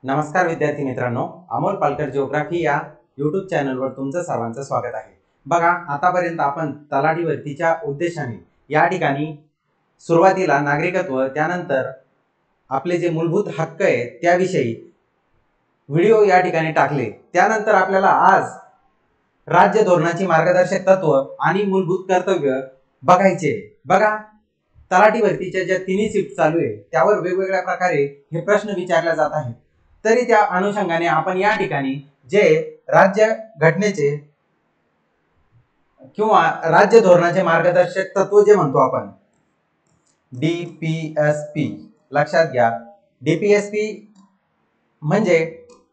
नमस्कार विद्यार्थी मित्रांनो, अमोल पालकर जिओग्राफी या यूट्यूब चॅनलवर तुमचं सर्वांचं स्वागत आहे। बघा, आतापर्यंत आपण तलाठी भरतीच्या उद्देशाने या ठिकाणी सुरुवातीला नागरिकत्व, त्यानंतर आपले जे मूलभूत हक्क आहेत त्याविषयी व्हिडिओ या ठिकाणी टाकले। त्यानंतर आपल्याला आज राज्य धोरणाची मार्गदर्शक तत्व आणि मूलभूत कर्तव्य बघायचे। बघा, तलाठी भरतीच्या ज्या तिन्ही शिफ्ट चालू आहे त्यावर वेगवेगळ्या प्रकारे हे प्रश्न विचारले जात आहेत। तरी त्या अनुषंगाने आपण या ठिकाणी जे राज्य घटनेचे किंवा राज्य धोरणाचे मार्गदर्शक तत्व जे म्हणतो आपण DPSP, लक्षात घ्या, DPSP म्हणजे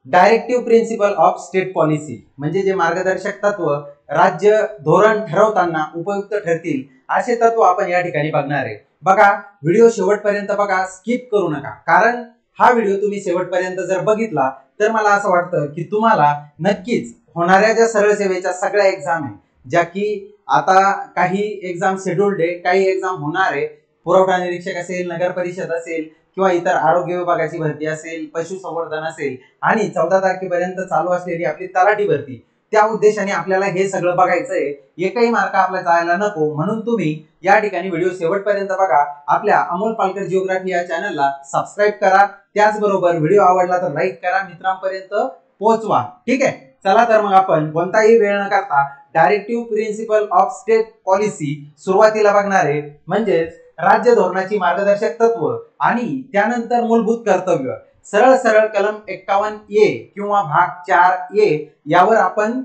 directive principle of state policy, म्हणजे जे मार्गदर्शक तत्व राज्य धोरण ठरवताना उपयुक्त ठरतील असे तत्व आपण या ठिकाणी बघणार आहे। बघा, व्हिडिओ शेवटपर्यंत बघा, स्किप करू नका, कारण हा व्हिडिओ तुम्ही शेवटपर्यंत जर बघितला तर मला असं वाटतं की तुम्हाला नक्कीच होणाऱ्या ज्या सरळ सेवेच्या सगळ्या एक्झाम आहे, ज्या की आता काही एक्झाम शेड्यूल्ड आहे, काही एक्झाम होणार आहे, पुरवठा निरीक्षक असेल, नगर परिषद असेल किंवा इतर आरोग्य विभागाची भरती असेल, पशुसंवर्धन असेल आणि 14 तारखेपर्यंत चालू असलेली आपली तलाठी भरती, त्या उद्देशाने आपल्याला हे सगळं बघायचं आहे। एकही मार्क आपला जायला नको म्हणून तुम्ही या ठिकाणी व्हिडिओ शेवटपर्यंत बघा। आपल्या अमोल पालकर जिओग्राफी या चॅनलला सबस्क्राइब करा, त्याचबरोबर व्हिडिओ आवडला तर लाईक करा, मित्रांपर्यंत पोहोचवा। ठीक आहे, चला तर मग आपण कोणताही वेळ न करता directive principle of state policy सुरुवातीला बघणार आहे, म्हणजे राज्य धोरणाची मार्गदर्शक तत्व आणि त्यानंतर मूलभूत कर्तव्य। सरळ सरळ कलम 51A किंवा भाग 4A यावर आपण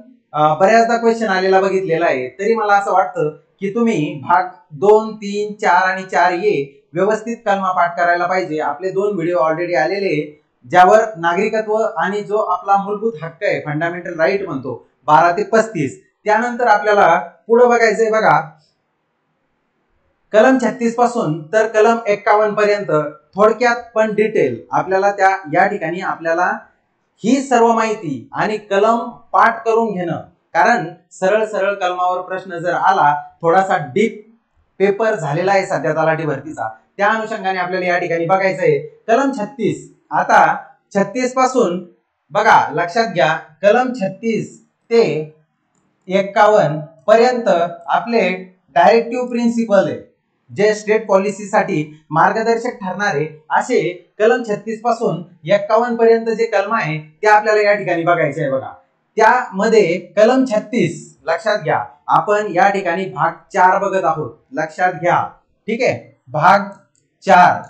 बऱ्याचदा क्वेश्चन आलेला बघितलेला आहे। तरी मला असं वाटतं की तुम्ही भाग 2, 3, 4 आणि 4A व्यवस्थित कलमा पाठ करायला पाहिजे। आपले 2 व्हिडिओ ऑलरेडी आलेले, ज्यावर नागरिकत्व आणि जो आपला मूलभूत हक्क आहे, फंडामेंटल राईट म्हणतो, 12 ते 35। त्यानंतर आपल्याला पुढे बघायचंय। बघा, कलम 36 पासून तर कलम 51 पर्यंत थोडक्यात पण डिटेल आपल्याला त्या या ठिकाणी आपल्याला ही सर्व माहिती आणि कलम पाठ करून घेणं, कारण सरळ सरळ कलमावर प्रश्न जर आला, थोडासा डीप पेपर झालेला आहे सध्या तलाठी भरतीचा, त्या अनुषंगाने आपल्याला या ठिकाणी बघायचं आहे कलम 36। आता 36 पासून बघा, लक्षात घ्या, कलम 36 ते 51 पर्यंत आपले डायरेक्टिव्ह प्रिन्सिपल आहे, जे स्टेट पॉलिसीसाठी मार्गदर्शक ठरणारे असे कलम 36 पासून 51 पर्यंत जे कलम आहे ते आपल्याला या ठिकाणी बघायचे आहे। बघा, त्यामध्ये कलम 36 लक्षात घ्या, आपण या ठिकाणी भाग 4 बघत आहोत, लक्षात घ्या। ठीक आहे, भाग 4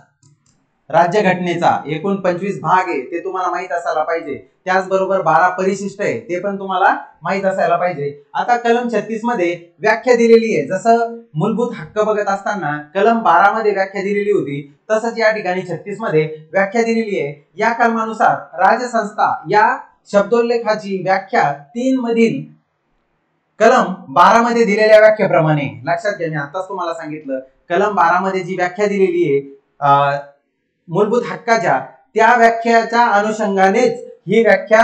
राज्य घटनेचा एकूण 25 भाग आहे, ते तुम्हाला माहित असायला पाहिजे। त्याचबरोबर 12 परिशिष्ट आहे, ते पण तुम्हाला माहित असायला पाहिजे। आता कलम 36 मध्ये व्याख्या दिलेली आहे, जसं मूलभूत हक्क बघत असताना कलम 12 मध्ये व्याख्या दिलेली होती, तसंच या ठिकाणी 36 मध्ये व्याख्या दिलेली आहे। या कलमानुसार राजसंस्था या शब्दोल्लेखाची व्याख्या 3 मधील कलम 12 मध्ये दिलेल्या व्याख्येप्रमाणे, लक्षात घ्या, मी आताच तुम्हाला सांगितलं, कलम 12 मध्ये जी व्याख्या दिलेली आहे मूलभूत हक्काच्या, त्या व्याख्याच्या अनुषंगानेच ही व्याख्या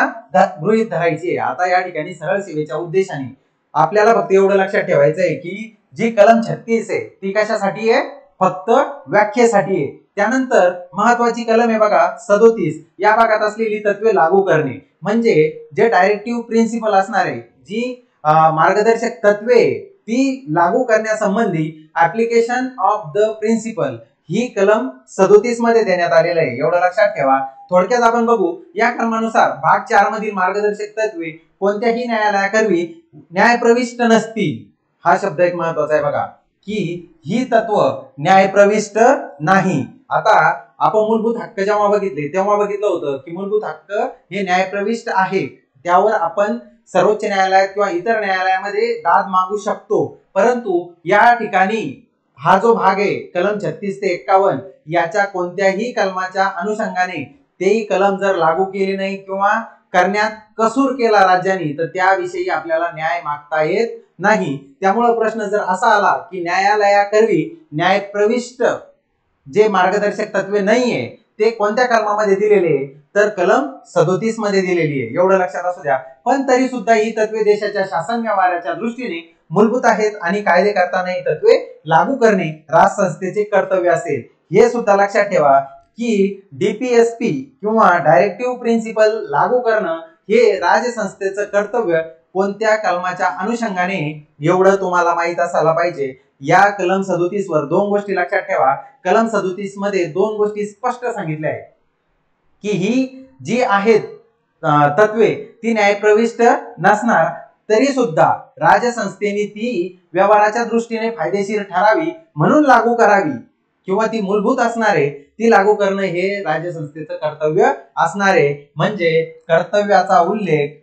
गृहीत धरायची आहे। आता या ठिकाणी सरळ सेवेच्या उद्देशाने आपल्याला फक्त एवढं लक्षात ठेवायचं आहे की जी कलम 36 आहे ती कशासाठी आहे, फक्त व्याख्येसाठी आहे। त्यानंतर महत्वाची कलम आहे बघा 37, या भागात असलेली तत्वे लागू करणे, म्हणजे जे डायरेक्टिव्ह प्रिन्सिपल असणार आहे, जी मार्गदर्शक तत्वे ती लागू करण्यासंबंधी ऍप्लिकेशन ऑफ द प्रिन्सिपल, ही कलम 37 मध्ये देण्यात आलेलं आहे, एवढं लक्षात ठेवा। थोडक्यात आपण बघू, या कलमानुसार भाग 4 मधील मार्गदर्शक तत्वे कोणत्याही न्यायालयाकरवी न्यायप्रविष्ट नसतील। हा शब्द एक महत्वाचा आहे बघा, की ही तत्व न्यायप्रविष्ट नाही। आता आपण मूलभूत हक्क जेव्हा बघितले तेव्हा बघितलं होतं की मूलभूत हक्क हे न्यायप्रविष्ट आहे, त्यावर आपण सर्वोच्च न्यायालयात किंवा इतर न्यायालयामध्ये दाद मागू शकतो। परंतु या ठिकाणी हा जो भाग आहे कलम 36 ते 51, याच्या कोणत्याही कलमाच्या अनुषंगाने तेही कलम जर लागू केले नाही किंवा करण्यात कसूर केला राज्यांनी, तर त्याविषयी आपल्याला न्याय मागता येत नाही। त्यामुळे प्रश्न जर असा आला की न्यायालयाकरवी न्यायप्रविष्ट जे मार्गदर्शक तत्वे नाहीये, ते कोणत्या कलमामध्ये दिलेले आहे, तर कलम 37 मध्ये दिलेली आहे, एवढं लक्षात असू द्या. पण तरी सुद्धा ही तत्वे देशाच्या शासन व्यवहाराच्या दृष्टीने मूलभूत आहेत आणि कायदे करताना ही तत्वे लागू करणे राजसंस्थेचे कर्तव्य असेल. हे सुद्धा लक्षात ठेवा की डीपीएसपी किंवा डायरेक्टिव्ह प्रिन्सिपल लागू करणं हे राजसंस्थेचं कर्तव्य कोणत्या कलमाच्या अनुषंगाने, एवढं तुम्हाला माहित असायला पाहिजे. या कलम 37 वर दोन गोष्टी लक्षात ठेवा. कलम 37 मध्ये दोन गोष्टी स्पष्ट सांगितल्या आहेत की ही जी आहेत तत्वे ती न्यायप्रविष्ट नसणार, तरी सुद्धा राजसंस्थेने ती व्यवहाराच्या दृष्टीने फायदेशीर ठरावी म्हणून लागू करावी किंवा ती मूलभूत असणार आहे, ती लागू करणं हे राजसंस्थेचं कर्तव्य असणार आहे. म्हणजे कर्तव्याचा उल्लेख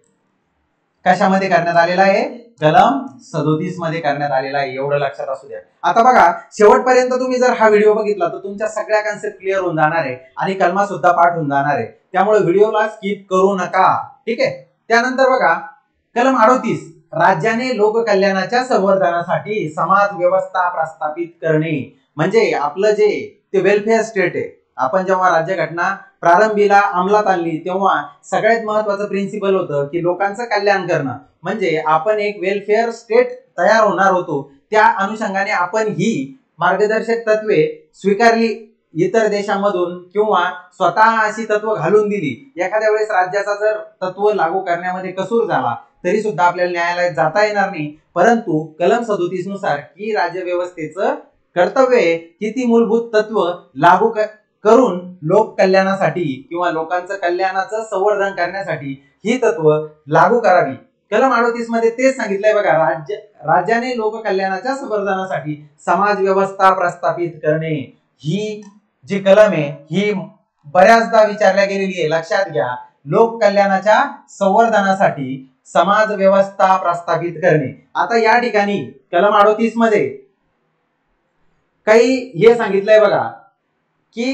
कशामध्ये करण्यात आलेला आहे, कलम 37 मध्ये करण्यात आलेला आहे, एवढं लक्षात असू द्या. आता बघा, शेवटपर्यंत तुम्ही जर हा व्हिडिओ बघितला तर तुमच्या सगळ्या कन्सेप्ट क्लिअर होऊन जाणार आहे आणि कलमा सुद्धा पाठ होऊन जाणार आहे. त्यामुळे व्हिडिओला स्किप करू नका, ठीक आहे. त्यानंतर बघा, कलम 38 राज्याने लोककल्याणाच्या संवर्धनासाठी समाज व्यवस्था प्रस्थापित करणे. म्हणजे आपलं जे ते वेलफेअर स्टेट आहे. आपण जेव्हा राज्यघटना प्रारंभीला अंमलात आणली तेव्हा सगळ्यात महत्वाचं प्रिन्सिपल होतं की लोकांचं कल्याण करणं. म्हणजे आपण एक वेलफेअर स्टेट तयार होणार होतो, त्या अनुषंगाने आपण ही मार्गदर्शक तत्वे स्वीकारली इतर देशांमधून किंवा स्वतः अशी तत्व घालून दिली. एखाद्या वेळेस राज्याचा जर तत्व लागू करण्यामध्ये कसूर झाला तरी सुद्धा आपल्याला न्यायालयात जाता येणार नाही. परंतु कलम 37 नुसार ही राज्यव्यवस्थेचं कर्तव्य आहे की ती मूलभूत तत्व लागू करून लोक कल्याणासाठी किंवा लोकांचं कल्याणाचं संवर्धन करण्यासाठी ही तत्व लागू करावी. कलम 38 मध्ये तेच सांगितलंय बघा, राज्याने लोककल्याणाच्या संवर्धनासाठी समाज व्यवस्था प्रस्थापित करणे. ही जी कलम आहे ही बऱ्याचदा विचारल्या गेलेली आहे, लक्षात घ्या. लोक कल्याणाच्या संवर्धनासाठी समाज व्यवस्था प्रस्थापित करणे. आता या ठिकाणी कलम 38 मध्ये काही हे सांगितलंय बघा की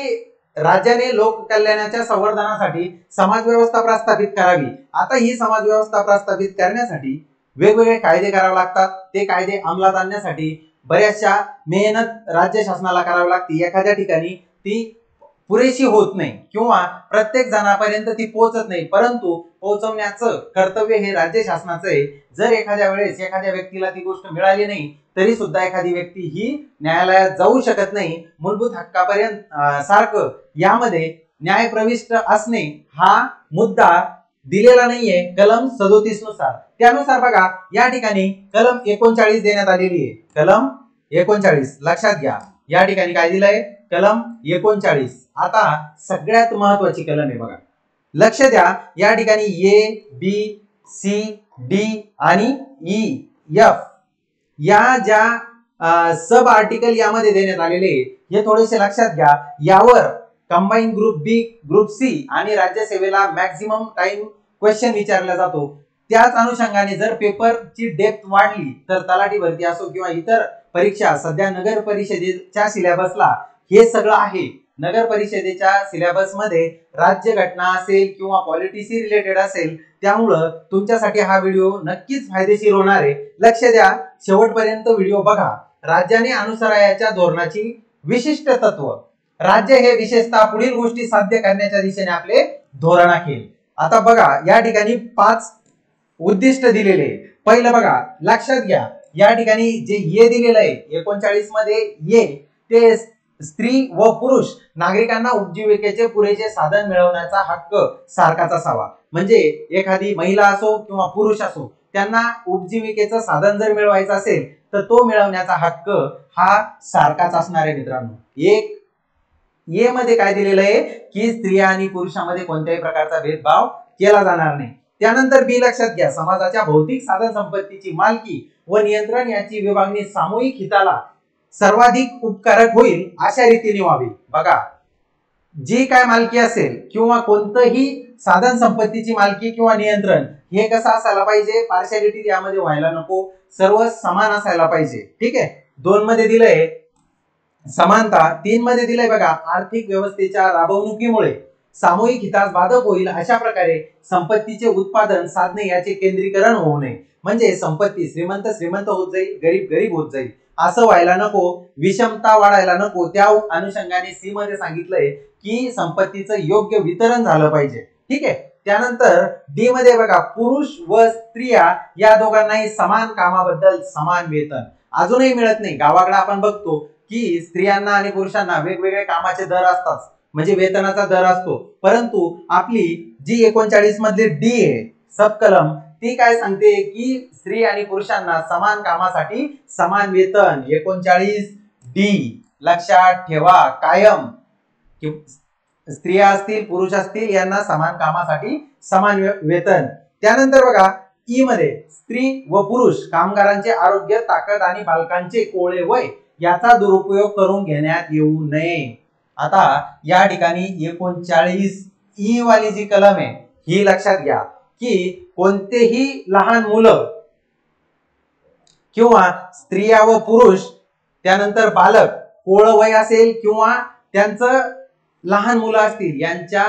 राज्याने लोक कल्याणाच्या संवर्धनासाठी समाज व्यवस्था प्रस्थापित करावी. आता ही समाज व्यवस्था प्रस्थापित करण्यासाठी वेगवेगळे कायदे करावे लागतात. ते कायदे अंमलात आणण्यासाठी बऱ्याचशा मेहनत राज्य शासनाला करावी लागते. एखाद्या ठिकाणी ती पुरेशी होत नाही किंवा प्रत्येक जणापर्यंत ती पोहोचत नाही, परंतु पोहोचवण्याचं कर्तव्य हे राज्य शासनाचं आहे. जर एखाद्या वेळेस एखाद्या व्यक्तीला ती गोष्ट मिळाली नाही तरी सुद्धा एखादी व्यक्ती ही न्यायालयात जाऊ शकत नाही. मूलभूत हक्कापर्यंत सारखं यामध्ये न्याय प्रविष्ट असणे हा मुद्दा दिलेला नाहीये कलम 37 नुसार. त्यानुसार बघा, या ठिकाणी कलम 39 देण्यात आलेली आहे. कलम 39 लक्षात घ्या. या ठिकाणी काय दिलंय, कलम 39. आता सगळ्यात महत्वाची कलम आहे बघा, लक्ष द्या. या ठिकाणी ए, बी, सी, डी आणि ई, एफ या ज्या सब आर्टिकल यामध्ये देण्यात आलेले हे थोडेसे लक्षात घ्या. यावर कंबाईन ग्रुप बी, ग्रुप सी आणि राज्यसेवेला मॅक्झिमम टाइम क्वेश्चन विचारला जातो. त्याच अनुषंगाने जर पेपरची डेप्थ वाढली तर तलाठी भरती असो किंवा इतर परीक्षा, सध्या नगर परिषदेच्या सिलेबसला हे सगळं आहे. नगर परिषदेच्या सिलेबस मध्ये राज्यघटना असेल किंवा पॉलिटिशी रिलेटेड असेल, त्यामुळं तुमच्यासाठी हा व्हिडिओ नक्कीच फायदेशीर होणार आहे. लक्ष द्या, शेवटपर्यंत व्हिडिओ बघा. राज्याने अनुसरायच्या धोरणाची विशिष्ट तत्व. राज्य हे विशेषतः पुढील गोष्टी साध्य करण्याच्या दिशेने आपले धोरण आखेल. आता बघा, या ठिकाणी 5 उद्दिष्ट दिलेले. पहिलं बघा, लक्षात घ्या, या ठिकाणी जे ये दिलेलं आहे 39 मध्ये ये, ते स्त्री व पुरुष नागरिकांना उपजीविकेचे पुरेसे साधन मिळवण्याचा हक्क सारखाच असावा. म्हणजे एखादी महिला असो किंवा पुरुष असो, त्यांना उपजीविकेचं साधन जर मिळवायचं असेल तर तो मिळवण्याचा हक्क हा सारखाच असणार आहे मित्रांनो. एक ये मध्ये काय दिलेलं आहे की स्त्रिया आणि पुरुषांमध्ये कोणत्याही प्रकारचा भेदभाव केला जाणार नाही. त्यानंतर बी लक्षात घ्या, समाजाच्या भौतिक साधन संपत्तीची मालकी व नियंत्रण याची विभागणी सामूहिक हिताला सर्वाधिक उपकारक होईल अशा रीतीने व्हावी. बघा, जी काय मालकी असेल किंवा कोणतंही साधन संपत्तीची मालकी किंवा नियंत्रण हे कसं असायला पाहिजे, पार्शालिटी यामध्ये व्हायला नको, सर्व समान असायला पाहिजे. ठीक आहे. 2 मध्ये दिलंय समानता, 3 मध्ये दिलंय बघा, आर्थिक व्यवस्थेच्या राबवणुकीमुळे सामूहिक हितास बाधक होईल अशा प्रकारे संपत्तीचे उत्पादन साधने याचे केंद्रीकरण होऊ नये. म्हणजे संपत्ती श्रीमंत श्रीमंत होत जाईल, गरीब गरीब होत जाईल. असं व्हायला नको, विषमता वाढायला नको, त्या अनुषंगाने सी मध्ये सांगितलंय की संपत्तीचं योग्य वितरण झालं पाहिजे. ठीक आहे. त्यानंतर डी मध्ये बघा, पुरुष व स्त्रिया या दोघांनाही समान कामाबद्दल समान वेतन अजूनही मिळत नाही. गावाकडे आपण बघतो की स्त्रियांना आणि पुरुषांना वेगवेगळे कामाचे दर असतात, म्हणजे वेतनाचा दर असतो. परंतु आपली जी 39 मधली डी आहे सब कलम, ती काय सांगते की स्त्री आणि पुरुषांना समान कामासाठी समान वेतन. 39 डी लक्षात ठेवा कायम. स्त्रिया असतील पुरुष असतील यांना समान कामासाठी समान वेतन. त्यानंतर बघा ई मध्ये, स्त्री व पुरुष कामगारांचे आरोग्य, ताकद आणि बालकांचे कोवळे वय याचा दुरुपयोग करून घेण्यात येऊ नये. आता या ठिकाणी 39 ई वाली जी कलम आहे ही लक्षात घ्या की कोणतेही लहान मुलं किंवा स्त्रिया व पुरुष, त्यानंतर बालक, कोवळ वय असेल किंवा त्यांचं लहान मुलं असतील, यांच्या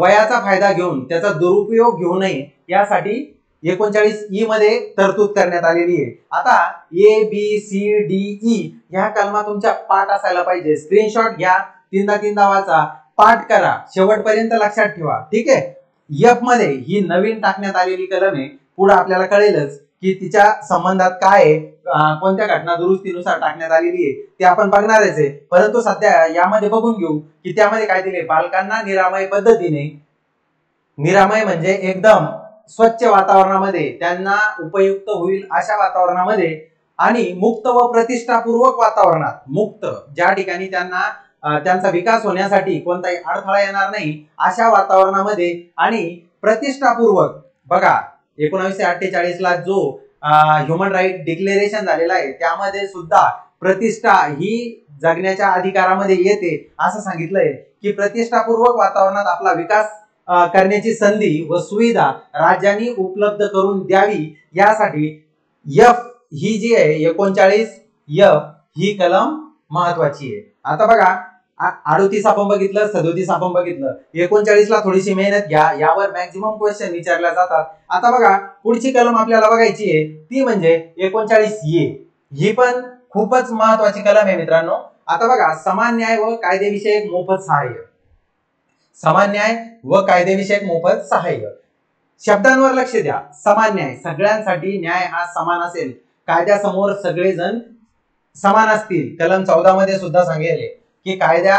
वयाचा फायदा घेऊन त्याचा दुरुपयोग घेऊ नये यासाठी 39 ई मध्ये तरतूद करण्यात आलेली आहे. आता A B C D E ह्या कलमा तुमच्या पाठ असायला पाहिजे. स्क्रीनशॉट घ्या, तीनदा वाचा, पाठ करा, शेवटपर्यंत लक्षात ठेवा. ठीक आहे. एफ मध्ये ही नवीन टाकण्यात आलेली कलम आहे. पुढे आपल्याला कळेलच की तिच्या संबंधात काय आहे, कोणत्या घटना दुरुस्तीनुसार टाकण्यात आलेली आहे ते आपण बघणारच आहे. परंतु सध्या यामध्ये बघून घेऊ की त्यामध्ये काय दिले. बालकांना निरामय पद्धतीने, निरामय म्हणजे एकदम स्वच्छ वातावरणामध्ये, त्यांना उपयुक्त होईल अशा वातावरणामध्ये आणि मुक्त व प्रतिष्ठापूर्वक वातावरणात, मुक्त ज्या ठिकाणी त्यांचा विकास होण्यासाठी कोणताही अडथळा येणार नाही अशा वातावरणामध्ये आणि प्रतिष्ठापूर्वक. बघा 1948 ला जो ह्युमन राईट डिक्लेरेशन झालेला आहे त्यामध्ये सुद्धा प्रतिष्ठा ही जगण्याच्या अधिकारामध्ये येते असं सांगितलंय की प्रतिष्ठापूर्वक वातावरणात आपला विकास करण्याची संधी व सुविधा राज्यांनी उपलब्ध करून द्यावी यासाठी एफ ही जी आहे 39 एफ ही कलम महत्वाची आहे. आता बघा 38 आपण बघितलं, 37 आपण बघितलं, 39 ला थोडीशी मेहनत घ्या, यावर मॅक्झिमम क्वेश्चन विचारले जातात. आता बघा पुढची कलम आपल्याला बघायची आहे ती म्हणजे 39 ए. ही पण खूपच महत्वाची कलम आहे मित्रांनो. आता बघा समान न्याय व कायदेविषयक मोफत सहाय्य, समान न्याय व कायदेविषयक मोफत सहाय्य. शब्दांवर लक्ष द्या. समान न्याय, सगळ्यांसाठी न्याय हा समान असेल, कायद्यासमोर सगळेजण समान असतील. कलम 14 मध्ये सुद्धा सांगितले की कायद्या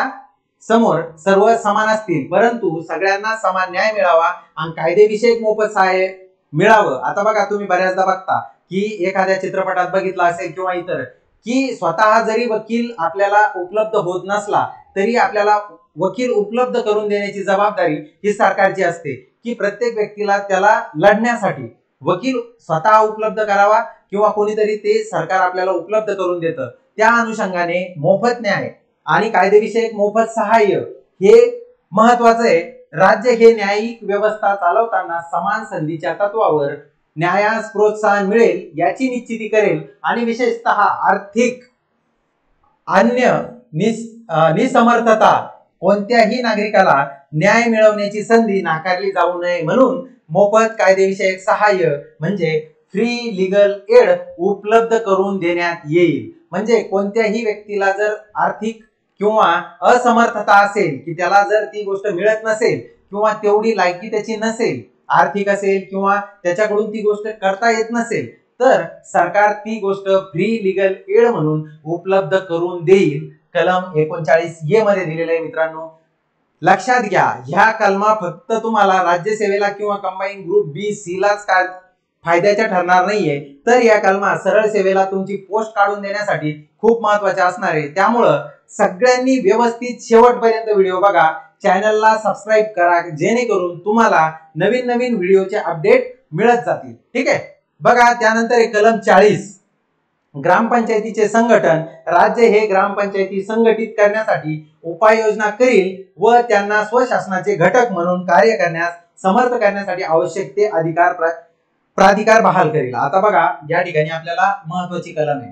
समोर सर्व समान असतील, परंतु सगळ्यांना समान न्याय मिळावा आणि कायदेविषयक मोफत सहाय्य मिळावं. आता बघा तुम्ही बऱ्याचदा बघता की एखाद्या चित्रपटात बघितला असेल किंवा इतर, की स्वतः जरी वकील आपल्याला उपलब्ध होत नसला तरी आपल्याला वकील उपलब्ध करून देण्याची जबाबदारी ही सरकारची असते, की प्रत्येक व्यक्तीला त्याला लढण्यासाठी वकील स्वतः उपलब्ध करावा किंवा कोणीतरी ते सरकार आपल्याला उपलब्ध करून देतं. त्या अनुषंगाने मोफत न्याय आणि कायदेविषयक मोफत सहाय्य हे महत्वाचं आहे. राज्य हे न्यायिक व्यवस्था चालवताना समान संधीच्या तत्वावर न्यायास प्रोत्साहन मिळेल याची निश्चिती करेल आणि विशेषतः आर्थिक अन्य निसमर्थता कोणत्याही नागरिकाला न्याय मिळवण्याची संधी नाकारली जाऊ नये म्हणून मोफत कायदेविषयक सहाय्य म्हणजे फ्री लीगल एड उपलब्ध करून देण्यात येईल. म्हणजे कोणत्याही व्यक्तीला जर आर्थिक किंवा असमर्थता असेल की त्याला जर ती गोष्ट मिळत नसेल किंवा तेवढी लायकी त्याची नसेल, आर्थिक असेल किंवा त्याच्याकडून ती गोष्ट करता येत नसेल, तर सरकार ती गोष्ट फ्री लीगल एड म्हणून उपलब्ध करून देईल. कलम 39 ए मध्ये दिलेलं आहे मित्रांनो. लक्षात घ्या, ह्या कलमा फक्त तुम्हाला राज्यसेवेला किंवा कंबाईन ग्रुप बी सी लाच फायद्याच्या ठरणार नाहीये, तर या कलमा सरळ सेवेला तुमची पोस्ट काढून देण्यासाठी खूप महत्वाच्या असणार आहे. त्यामुळं सगळ्यांनी व्यवस्थित शेवटपर्यंत व्हिडिओ बघा, चॅनलला सबस्क्राईब करा, जेणेकरून तुम्हाला नवीन नवीन व्हिडिओचे अपडेट मिळत जातील. ठीक आहे. बघा त्यानंतर कलम 40 ग्रामपंचायतीचे संघटन. राज्य हे ग्रामपंचायती संघटित करण्यासाठी उपाययोजना करील व त्यांना स्वशासनाचे घटक म्हणून कार्य करण्यास समर्थ करण्यासाठी आवश्यक ते प्राधिकार बहाल करेल. आता बघा या ठिकाणी आपल्याला महत्वाची कलम आहे.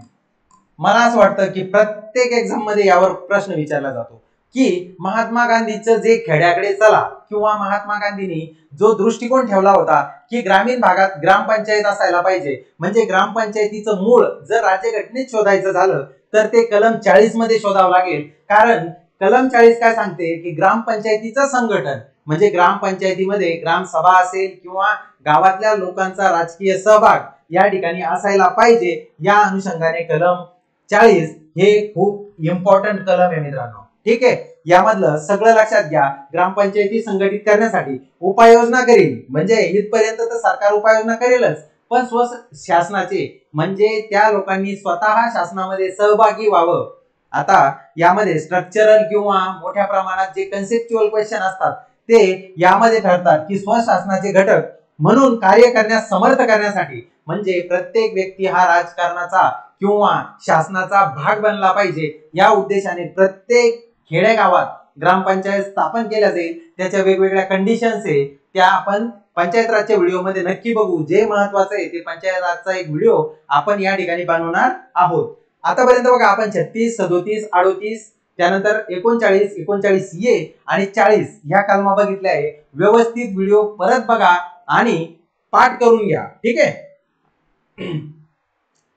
मला असं वाटतं की प्रत्येक एक्झाम मध्ये यावर प्रश्न विचारला जातो. की महात्मा गांधीचं जे खेड्याकडे चला किंवा महात्मा गांधींनी जो दृष्टिकोन ठेवला होता की ग्रामीण भागात ग्रामपंचायत असायला पाहिजे, म्हणजे ग्रामपंचायतीचं मूळ जर राज्यघटनेत शोधायचं झालं तर ते कलम 40 मध्ये शोधावं लागेल. कारण कलम 40 काय सांगते की ग्रामपंचायतीचं संघटन म्हणजे ग्रामपंचायतीमध्ये ग्रामसभा असेल किंवा गावातल्या लोकांचा राजकीय सहभाग या ठिकाणी असायला पाहिजे. या अनुषंगाने कलम 40 हे खूप इम्पॉर्टंट कलम आहे मित्रांनो. ठीक आहे, यामधलं सगळं लक्षात घ्या. ग्रामपंचायती संघटित करण्यासाठी उपाययोजना करेल, म्हणजे इथपर्यंत तर सरकार उपाययोजना करेलच, पण स्वशासनाचे म्हणजे त्या लोकांनी स्वतः शासनामध्ये सहभागी व्हावं. आता यामध्ये स्ट्रक्चरल किंवा मोठ्या प्रमाणात जे कन्सेप्च्युअल क्वेश्चन असतात ते यामध्ये ठरतात की स्वशासनाचे घटक म्हणून कार्य करण्यास समर्थ करण्यासाठी, म्हणजे प्रत्येक व्यक्ती हा राजकारणाचा किंवा शासनाचा भाग बनला पाहिजे. या उद्देशाने प्रत्येक खेडेगावात ग्रामपंचायत स्थापन केल्या जाईल. त्याच्या वेगवेगळ्या कंडिशन्स आहे त्या आपण पंचायत राजच्या व्हिडिओ मध्ये नक्की बघू. जे महत्वाचं आहे ते पंचायत राजचा एक व्हिडिओ आपण या ठिकाणी बनवणार आहोत. आतापर्यंत बघा आपण 36, 37, 38 त्यानंतर 39, 39 ए आणि 40 ह्या कलमा बघितल्या आहे. व्यवस्थित व्हिडिओ परत बघा आणि पाठ करून घ्या. ठीक आहे.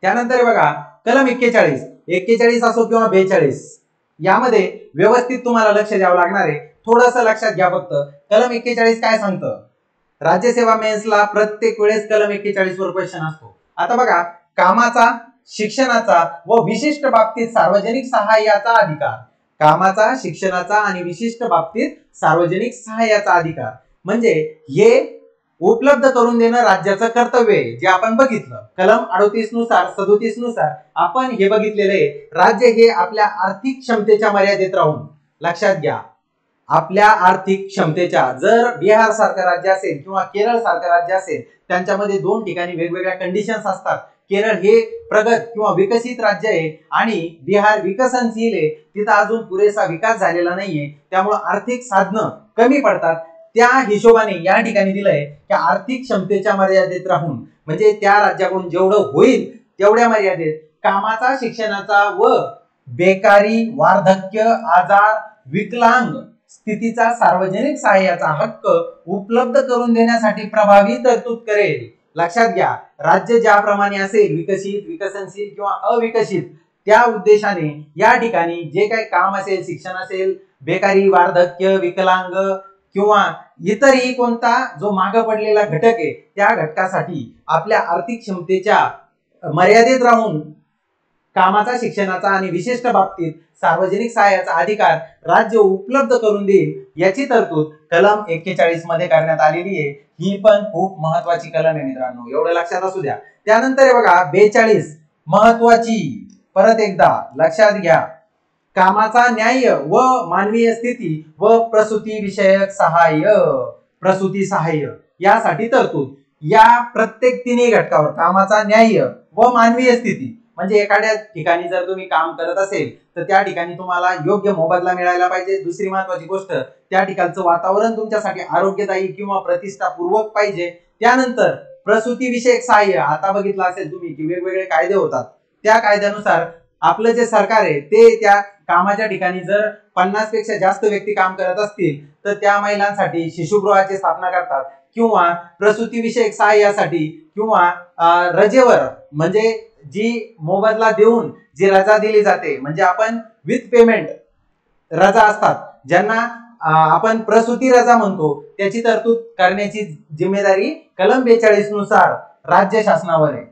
त्यानंतर बघा कलम 41 असो किंवा 42 यामध्ये व्यवस्थित तुम्हाला लक्ष द्यावं लागणार आहे. थोडंसं लक्षात घ्या फक्त. कलम 41 काय सांगतं? राज्यसेवा मेन्सला प्रत्येक वेळेस कलम 41 वर क्वेश्चन असतो. आता बघा, कामाचा, शिक्षणाचा व विशिष्ट बाबतीत सार्वजनिक सहाय्याचा अधिकार. कामाचा, शिक्षणाचा आणि विशिष्ट बाबतीत सार्वजनिक सहाय्याचा अधिकार म्हणजे हे उपलब्ध करून देणं राज्याचं कर्तव्य आहे. जे आपण बघितलं कलम 38 नुसार 37 नुसार आपण हे बघितलेलं आहे. राज्य हे आपल्या आर्थिक क्षमतेच्या मर्यादेत राहून, लक्षात घ्या, आपल्या आर्थिक क्षमतेच्या, जर बिहार सारखं राज्य असेल किंवा केरळ सारखं राज्य असेल त्यांच्यामध्ये दोन ठिकाणी वेगवेगळ्या कंडिशन्स असतात. केरळ हे प्रगत किंवा विकसित राज्य आहे आणि बिहार विकसनशील आहे. तिथं अजून पुरेसा विकास झालेला नाहीये, त्यामुळे आर्थिक साधनं कमी पडतात. त्या हिशोबाने या ठिकाणी दिलंय की आर्थिक क्षमतेच्या मर्यादेत राहून, म्हणजे त्या राज्याकडून जेवढं होईल तेवढ्या मर्यादेत कामाचा, शिक्षणाचा व बेकारी, वार्धक्य, आजार, विकलांग स्थितीचा सार्वजनिक सहाय्याचा हक्क उपलब्ध करून देण्यासाठी प्रभावी तरतूद करेल. लक्षात घ्या, राज्य ज्याप्रमाणे असेल विकसित, विकसनशील किंवा अविकसित, त्या उद्देशाने या ठिकाणी जे काही काम असेल, शिक्षण असेल, बेकारी, वार्धक्य, विकलांग किंवा इतरही कोणता जो मागे पडलेला घटक आहे त्या घटकासाठी आपल्या आर्थिक क्षमतेच्या मर्यादेत राहून कामाचा, शिक्षणाचा आणि विशिष्ट बाबतीत सार्वजनिक सहाय्याचा अधिकार राज्य उपलब्ध करून देईल याची तरतूद कलम 41 मध्ये करण्यात आलेली आहे. ही पण खूप महत्वाची कलम आहे मित्रांनो, एवढं लक्षात असू द्या. त्यानंतर बघा 42 महत्वाची, परत एकदा लक्षात घ्या, कामाचा न्याय व मानवीय स्थिती व प्रसूती विषयक सहाय्य, प्रसूती सहाय्य यासाठी तरतूद. या प्रत्येक तिन्ही घटकावर कामाचा न्याय व मानवीय स्थिती, म्हणजे एखाद्या ठिकाणी जर तुम्ही काम करत असेल तर त्या ठिकाणी तुम्हाला योग्य मोबदला मिळायला पाहिजे. दुसरी महत्वाची गोष्ट, त्या ठिकाणचं वातावरण तुमच्यासाठी आरोग्यदायी किंवा प्रतिष्ठापूर्वक पाहिजे. त्यानंतर प्रसूती विषयक सहाय्य, आता बघितलं असेल तुम्ही की वेगवेगळे कायदे होतात, त्या कायद्यानुसार आपलं जे सरकार आहे ते त्या कामाच्या ठिकाणी जर 50 पेक्षा जास्त व्यक्ती काम करत असतील तर त्या महिलांसाठी शिशुगृहाची स्थापना करतात किंवा प्रसूती विषयक सहाय्यासाठी किंवा रजेवर, म्हणजे जी मोबदला देऊन जी रजा दिली जाते, म्हणजे आपण विथ पेमेंट रजा असतात ज्यांना आपण प्रसूती रजा म्हणतो, त्याची तरतूद करण्याची जिम्मेदारी कलम 42 नुसार राज्य शासनावर आहे.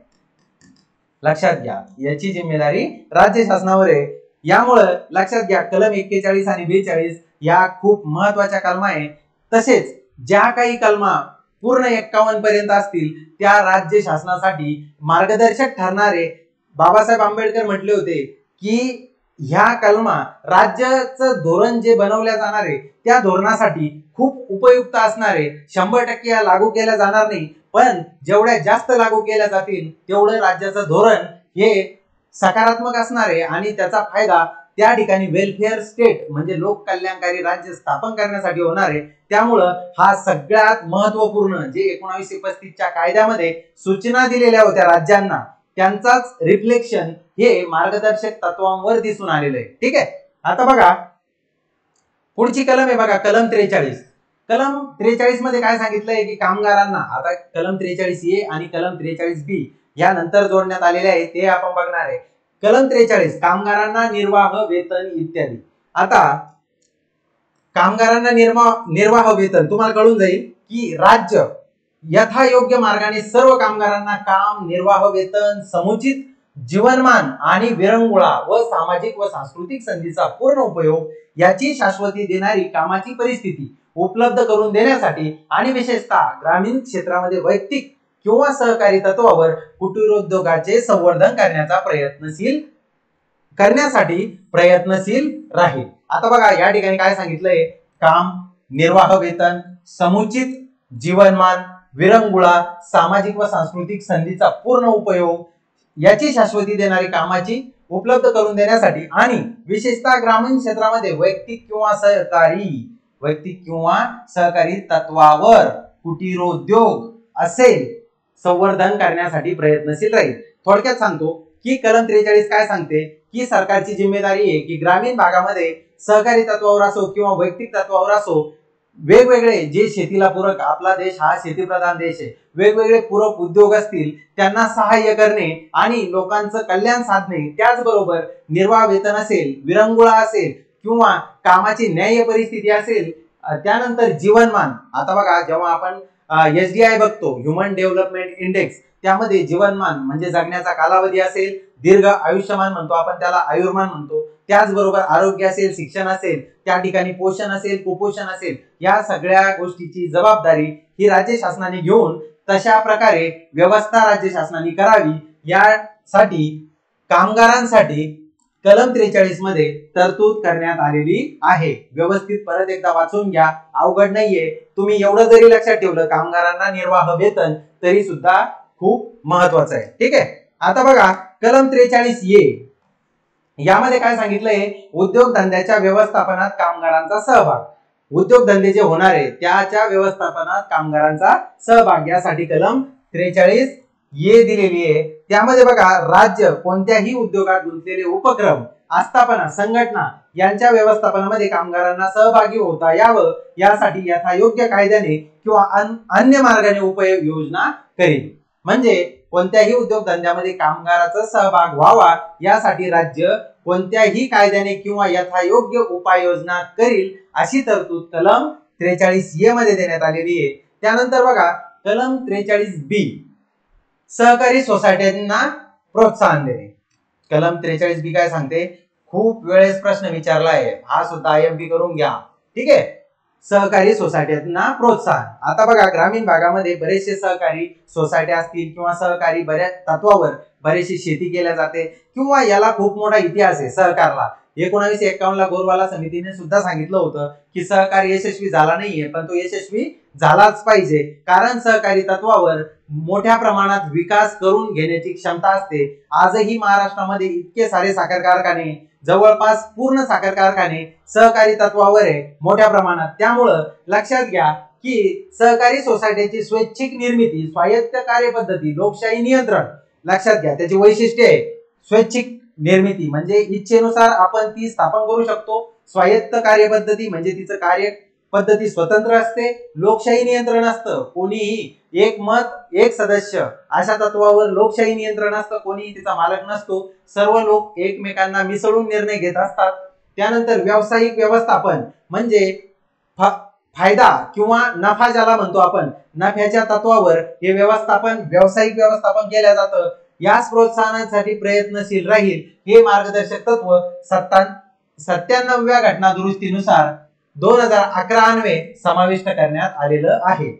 लक्षात घ्या, याची जिम्मेदारी राज्य शासनावर आहे. यामुळे लक्षात घ्या, कलम 41 आणि 42 या खूप महत्वाच्या कलमा आहेत. तसेच ज्या काही कलमा पूर्ण 51 पर्यंत असतील त्या राज्य शासनासाठी मार्गदर्शक ठरणारे. बाबासाहेब आंबेडकर म्हटले होते की ह्या कलमा राज्याचं धोरण जे बनवल्या जाणार आहे त्या धोरणासाठी खूप उपयुक्त असणार आहे. 100% लागू केल्या जाणार नाही, पण जेवढ्या जास्त लागू केल्या जातील तेवढं राज्याचं धोरण हे सकारात्मक असणार आहे आणि त्याचा फायदा त्या ठिकाणी वेलफेअर स्टेट म्हणजे लोक कल्याणकारी राज्य स्थापन करण्यासाठी होणार आहे. त्यामुळं हा सगळ्यात महत्वपूर्ण जे 1935 च्या कायद्यामध्ये सूचना दिलेल्या होत्या राज्यांना, त्यांचाच रिफ्लेक्शन हे मार्गदर्शक तत्वांवर दिसून आलेलं आहे. ठीक आहे. आता बघा पुढची कलम आहे बघा, कलम 43. कलम 43 मध्ये काय सांगितलंय की कामगारांना, आता कलम 43A आणि कलम 43B या नंतर जोडण्यात आलेले आहे ते आपण बघणार आहे. कलम 43 कामगारांना निर्वाह वेतन इत्यादी. आता कामगारांना निर्वाह वेतन तुम्हाला कळून जाईल की राज्य यथायोग्य मार्गाने सर्व कामगारांना काम, निर्वाह वेतन, समुचित जीवनमान आणि विरंगुळा व सामाजिक व सांस्कृतिक संधीचा पूर्ण उपयोग याची शाश्वती देणारी कामाची परिस्थिती उपलब्ध करून देण्यासाठी आणि विशेषतः ग्रामीण क्षेत्रामध्ये वैयक्तिक किंवा सहकारी तत्वावर कुटीरोद्योगाचे संवर्धन करण्यासाठी प्रयत्नशील राहील. आता बघा या ठिकाणी काय सांगितलंय, काम, निर्वाह वेतन, समुचित जीवनमान, विरंगुळा, सामाजिक व सांस्कृतिक संधीचा पूर्ण उपयोग याची शाश्वती देणारी कामाची उपलब्ध करून देण्यासाठी आणि विशेषतः ग्रामीण क्षेत्रामध्ये वैयक्तिक किंवा सहकारी तत्वावर कुटीरोद्योग असेल संवर्धन करण्यासाठी प्रयत्नशील राहील. थोडक्यात सांगतो की कलम 43 काय सांगते की सरकारची जिम्मेदारी आहे की ग्रामीण भागामध्ये सहकारी तत्वावर असो किंवा वैयक्तिक तत्वावर असो, वेगवेगळे जे शेतीला पूरक, आपला देश हा शेतीप्रधान देश आहे, वेगवेगळे पूरक उद्योग असतील त्यांना सहाय्य करणे आणि लोकांचं कल्याण साधणे, त्याचबरोबर निर्वाह वेतन असेल, विरंगुळा असेल किंवा कामाची न्याय्य परिस्थिती असेल, त्यानंतर जीवनमान. आता बघा जेव्हा आपण SDI बघतो, ह्युमन डेव्हलपमेंट इंडेक्स, त्यामध्ये जीवनमान म्हणजे जगण्याचा कालावधी असेल, दीर्घ आयुष्यमान म्हणतो आपण त्याला, आयुर्मान म्हणतो, त्याचबरोबर आरोग्य असेल, शिक्षण असेल, त्या ठिकाणी पोषण असेल, कुपोषण असेल, या सगळ्या गोष्टीची जबाबदारी ही राज्य शासनाने घेऊन तशा प्रकारे व्यवस्था राज्य शासनाने करावी, यासाठी कामगारांसाठी कलम 43 मध्ये तरतूद करण्यात आलेली आहे. व्यवस्थित परत एकदा वाचून घ्या, अवघड नाहीये. तुम्ही एवढं जरी लक्षात ठेवलं कामगारांना निर्वाह वेतन तरी सुद्धा खूप महत्वाचं आहे. ठीक आहे. आता बघा कलम 43A यामध्ये काय सांगितलंय, उद्योगधंद्याच्या व्यवस्थापनात कामगारांचा सहभाग. उद्योगधंदे जे होणार आहे त्याच्या व्यवस्थापनात कामगारांचा सहभाग यासाठी कलम 43A दिलेली आहे. त्यामध्ये बघा राज्य कोणत्याही उद्योगात गुंतलेले उपक्रम, आस्थापना, संघटना यांच्या व्यवस्थापनामध्ये कामगारांना सहभागी होता यावं यासाठी यथायोग्य कायद्याने किंवा अन्य मार्गाने उपाययोजना करेल. म्हणजे कोणत्याही उद्योगधंद्यामध्ये कामगाराचा सहभाग व्हावा यासाठी राज्य कोणत्याही कायद्याने किंवा यथायोग्य उपाययोजना करील अशी तरतूद कलम 43A मध्ये देण्यात आलेली आहे. त्यानंतर बघा कलम 43B सहकारी सोसायट्यांना प्रोत्साहन देणे. कलम 43B काय सांगते, खूप वेळेस प्रश्न विचारला आहे, हा सुद्धा IMP करून घ्या. ठीक आहे. सहकारी सोसायट्यांना प्रोत्साहन. आता बघा ग्रामीण भागामध्ये बरेचसे सहकारी सोसायट्या असतील किंवा सहकारी बऱ्याच तत्वावर बरेचशी शेती केल्या जाते किंवा याला खूप मोठा इतिहास आहे सहकारला. 1951 ला गोरवाला समितीने सुद्धा सांगितलं होतं की सहकार यशस्वी झाला नाहीये पण तो यशस्वी झालाच पाहिजे, कारण सहकारी तत्वावर मोठ्या प्रमाणात विकास करून घेण्याची क्षमता असते. आजही महाराष्ट्रामध्ये इतके सारे साखर कारखाने, जवळपास पूर्ण साखर कारखाने सहकारी तत्वावर आहे मोठ्या प्रमाणात. त्यामुळं लक्षात घ्या की सहकारी सोसायटीची स्वैच्छिक निर्मिती, स्वायत्त कार्यपद्धती, लोकशाही नियंत्रण, लक्षात घ्या त्याची वैशिष्ट्य आहे. स्वैच्छिक निर्मिती म्हणजे इच्छेनुसार आपण ती स्थापन करू शकतो. स्वायत्त कार्यपद्धती म्हणजे तिचं कार्य पद्धती स्वतंत्र असते. लोकशाही नियंत्रण असतं, कोणीही एक मत एक सदस्य अशा तत्वावर लोकशाही नियंत्रण असतं, कोणीही तिचा मालक नसतो. सर्व लोक एकमेकांना मिसळून निर्णय घेत असतात. त्यानंतर व्यावसायिक व्यवस्थापन म्हणजे फायदा किंवा नफा ज्याला म्हणतो आपण, नफ्याच्या तत्वावर हे व्यावसायिक व्यवस्थापन केलं जातं. याच प्रोत्साहनासाठी प्रयत्नशील राहील हे मार्गदर्शक तत्व 97व्या घटना दुरुस्तीनुसार 2011 अन्वये समाविष्ट करण्यात आलेलं आहे.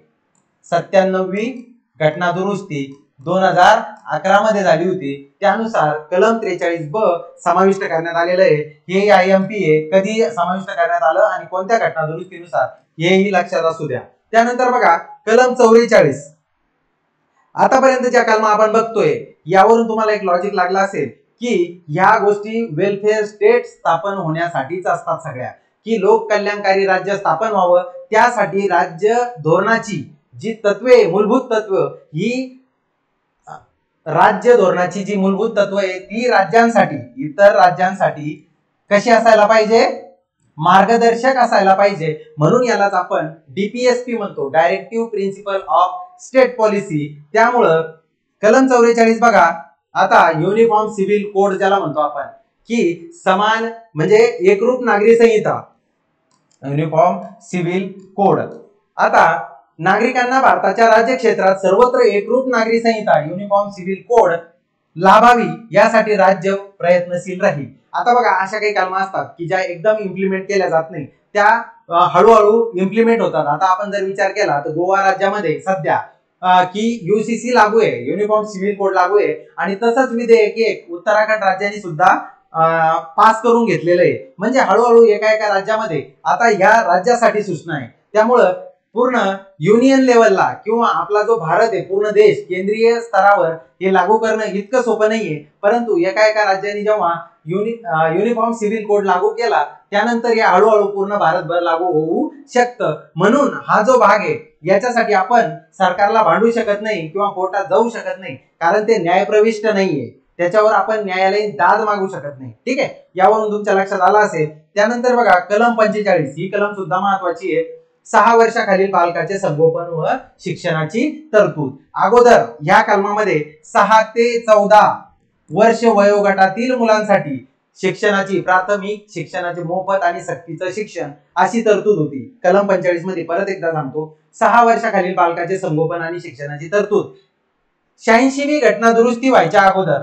97वी घटना दुरुस्ती 2011 मध्ये झाली होती, त्यानुसार कलम 43B समाविष्ट करण्यात आलेलं आहे. हे IMP आहे, कधी समाविष्ट करण्यात आलं आणि कोणत्या घटना दुरुस्तीनुसार हेही लक्षात असू द्या. त्यानंतर बघा कलम 44. आतापर्यंत ज्या कलमा आपण बघतोय यावरून तुम्हाला एक लॉजिक लागला असेल की ह्या गोष्टी वेलफेअर स्टेट स्थापन होण्यासाठीच असतात सगळ्या, की लोक कल्याणकारी राज्य स्थापन व्हावं त्यासाठी राज्य धोरणाची जी तत्वे, मूलभूत तत्व, ही राज्य धोरणाची जी मूलभूत तत्व आहे ती राज्यांसाठी, इतर राज्यांसाठी कशी असायला पाहिजे, मार्गदर्शक असायला पाहिजे, म्हणून यालाच आपण DPSP म्हणतो, directive principle of state policy. त्यामुळं कलम 44 बघा, आता युनिफॉर्म सिव्हिल कोड ज्याला म्हणतो आपण, की समान म्हणजे एकरूप नागरी संहिता, युनिफॉर्म सिव्हिल कोड. आता नागरिकांना भारताच्या राज्य क्षेत्रात सर्वत्र एकरूप नागरी संहिता, युनिफॉर्म सिव्हिल कोड लाभावी यासाठी राज्य प्रयत्नशील राहील. आता बघा, अशा काही कलमा असतात की ज्या एकदम इम्प्लिमेंट केल्या जात नाही, त्या हळूहळू इम्प्लिमेंट होतात. आता आपण जर विचार केला तर गोवा राज्यामध्ये सध्या की UCC लागू आहे, युनिफॉर्म सिव्हिल कोड लागू आहे, आणि तसंच विधेयक एक उत्तराखंड राज्याने सुद्धा पास करून घेतलेलं आहे. म्हणजे हळूहळू एका एका राज्यामध्ये आता या राज्यासाठी सूचना आहे. त्यामुळं पूर्ण युनियन लेवलला किंवा आपला जो भारत आहे पूर्ण देश केंद्रीय स्तरावर हे लागू करणं इतकं सोपं नाहीये, परंतु एका एका राज्याने जेव्हा युनिफॉर्म सिव्हिल कोड लागू केला त्यानंतर या हळूहळू पूर्ण भारतभर लागू होऊ शकतं. म्हणून हा जो भाग आहे याच्यासाठी आपण सरकारला भांडू शकत नाही किंवा कोर्टात जाऊ शकत नाही, कारण ते न्यायप्रविष्ट नाहीये, त्याच्यावर आपण न्यायालयीन दाद मागू शकत नाही. ठीक आहे, यावरून तुमच्या लक्षात आलं असेल. त्यानंतर बघा कलम 45, ही कलम सुद्धा महत्वाची आहे. 6 वर्षाखालील बालकाचे संगोपन व शिक्षणाची तरतूद. अगोदर या कलमामध्ये 6 ते 14 वर्ष वयोगटातील मुलांसाठी शिक्षणाची, प्राथमिक शिक्षणाचे मोफत आणि सक्तीचं शिक्षण अशी तरतूद होती कलम 45 मध्ये. परत एकदा सांगतो, 6 वर्षाखालील बालकाचे संगोपन आणि शिक्षणाची तरतूद. 86वी घटना दुरुस्ती व्हायच्या अगोदर,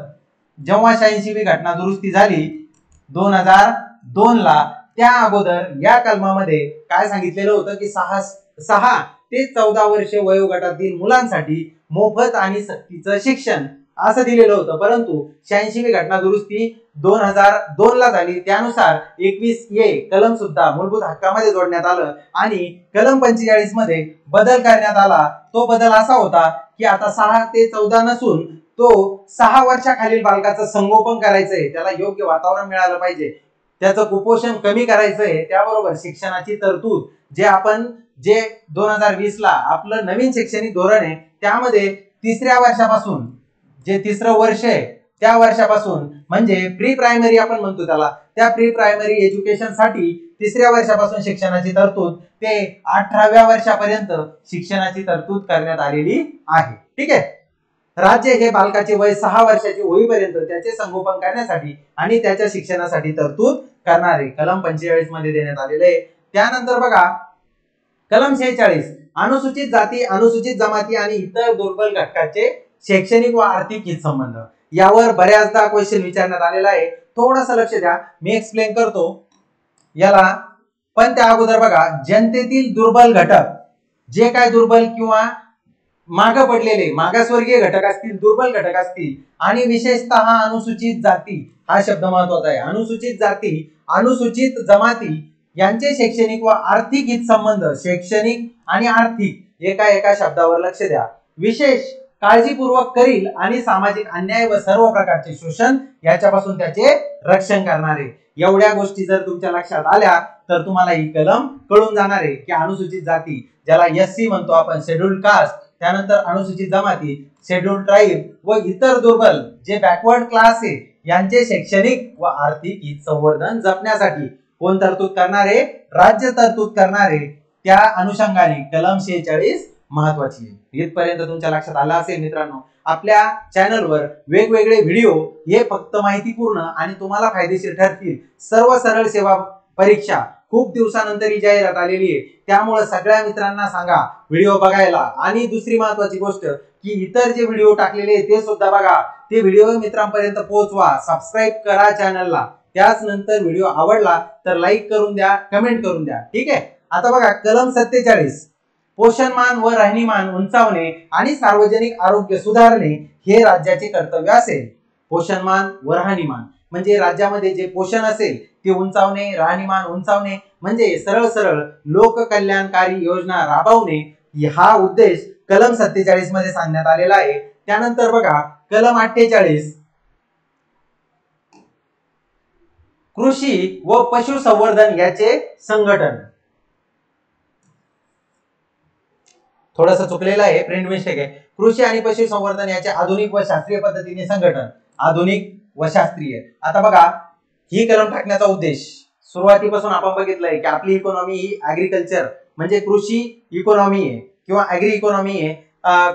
जेव्हा 86वी घटना दुरुस्ती झाली 2002 ला, त्या अगोदर या कलमामध्ये काय सांगितलेलं होतं की 6 ते 14 वर्ष वयोगटातील मुलांसाठी मोफत आणि सक्तीचं शिक्षण असं दिलेलं होतं. परंतु 86वी घटना दुरुस्ती 2002 ला झाली, त्यानुसार 21A कलम सुद्धा मूलभूत हक्कामध्ये जोडण्यात आलं आणि कलम 45 मध्ये बदल करण्यात आला. तो बदल असा होता की आता 6 ते 14 नसून तो 6 वर्षाखालील बालकाचं संगोपन करायचंय, त्याला योग्य वातावरण मिळालं पाहिजे, त्याचं कुपोषण कमी करायचंय, त्याबरोबर शिक्षणाची तरतूद जे 2020 ला आपलं नवीन शैक्षणिक धोरण आहे त्यामध्ये 3ऱ्या वर्षापासून, जे 3रं वर्ष आहे त्या वर्षापासून, म्हणजे प्री प्रायमरी आपण म्हणतो त्याला, त्या प्री प्रायमरी एज्युकेशन साठी 3ऱ्या वर्षापासून शिक्षणाची तरतूद ते 18व्या वर्षापर्यंत शिक्षणाची तरतूद करण्यात आलेली आहे. ठीक आहे, राज्य हे बालकाचे वय 6 वर्षाचे होईपर्यंत त्याचे संगोपन करण्यासाठी आणि त्याच्या शिक्षणासाठी तरतूद करणारे कलम 45 मध्ये देण्यात आलेले आहे. त्यानंतर बघा कलम 46, अनुसूचित जाती, अनुसूचित जमाती आणि इतर दुर्बल घटकाचे शैक्षणिक व आर्थिक हितसंबंध. यावर बऱ्याचदा क्वेश्चन विचारण्यात आलेला आहे, थोडंसं लक्ष द्या, मी एक्सप्लेन करतो याला. पण त्या अगोदर बघा, जनतेतील दुर्बल घटक, जे काय दुर्बल किंवा मागे पडलेले मागासवर्गीय घटक असतील, दुर्बल घटक असतील, आणि विशेषतः अनुसूचित जाती, हा शब्द महत्वाचा आहे, अनुसूचित जाती, अनुसूचित जमाती यांचे शैक्षणिक व आर्थिक हितसंबंध, शैक्षणिक आणि आर्थिक एका एका शब्दावर लक्ष द्या, विशेष काळजीपूर्वक करील आणि सामाजिक अन्याय व सर्व प्रकारचे शोषण याच्यापासून त्याचे रक्षण करणारे. एवढ्या गोष्टी जर तुमच्या लक्षात आल्या तर तुम्हाला ही कलम कळून जाणार आहे की अनुसूचित जाती, ज्याला SC म्हणतो आपण, शेड्यूल्ड कास्ट, त्यानंतर अनुसूचित जमाती, शेड्यूल्ड ट्राईब व इतर दुर्बल जे बॅकवर्ड क्लास आहे यांचे शैक्षणिक व आर्थिक हित संवर्धन जपण्यासाठी कोण तरतूद करणारे? राज्य तरतूद करणारे. त्या अनुषंगाने कलम 46 महत्वाची आहे. इथपर्यंत तुमच्या लक्षात आलं असेल मित्रांनो. आपल्या चॅनलवर वेगवेगळे व्हिडिओ हे फक्त माहितीपूर्ण आणि तुम्हाला फायदेशीर ठरतील. सर्व सरळ सेवा परीक्षा खूप दिवसानंतर ही जाहिरात आलेली आहे, त्यामुळे सगळ्या मित्रांना सांगा व्हिडिओ बघायला. आणि दुसरी महत्वाची गोष्ट की इतर जे व्हिडिओ टाकलेले ते सुद्धा बघा, ते व्हिडिओ मित्रांपर्यंत पोहोचवा, सबस्क्राईब करा चॅनलला. त्याच नंतर व्हिडिओ आवडला तर लाईक करून द्या, कमेंट करून द्या. ठीक आहे. आता बघा कलम 47, पोषणमान व राहणीमान उंचावणे आणि सार्वजनिक आरोग्य सुधारणे हे राज्याचे कर्तव्य असेल. पोषणमान व राहणीमान म्हणजे राज्यामध्ये जे पोषण असेल ते उंचावणे, राहणीमान उंचावणे म्हणजे सरळ सरळ लोककल्याणकारी योजना राबवणे, हा उद्देश कलम 47 मध्ये सांगण्यात आलेला आहे. त्यानंतर बघा कलम 48, कृषी व पशुसंवर्धन याचे संघटन. थोडस चुकलेलं आहे, प्रिंट मिस्टेक आहे. कृषी आणि पशुसंवर्धन याचे आधुनिक व शास्त्रीय पद्धतीने संघटन, आधुनिक व शास्त्रीय. आता बघा ही कलम टाकण्याचा उद्देश सुरुवातीपासून आपण बघितलंय की आपली इकॉनॉमी ही ऍग्रिकल्चर म्हणजे कृषी इकॉनॉमी आहे किंवा ऍग्री इकॉनॉमी आहे.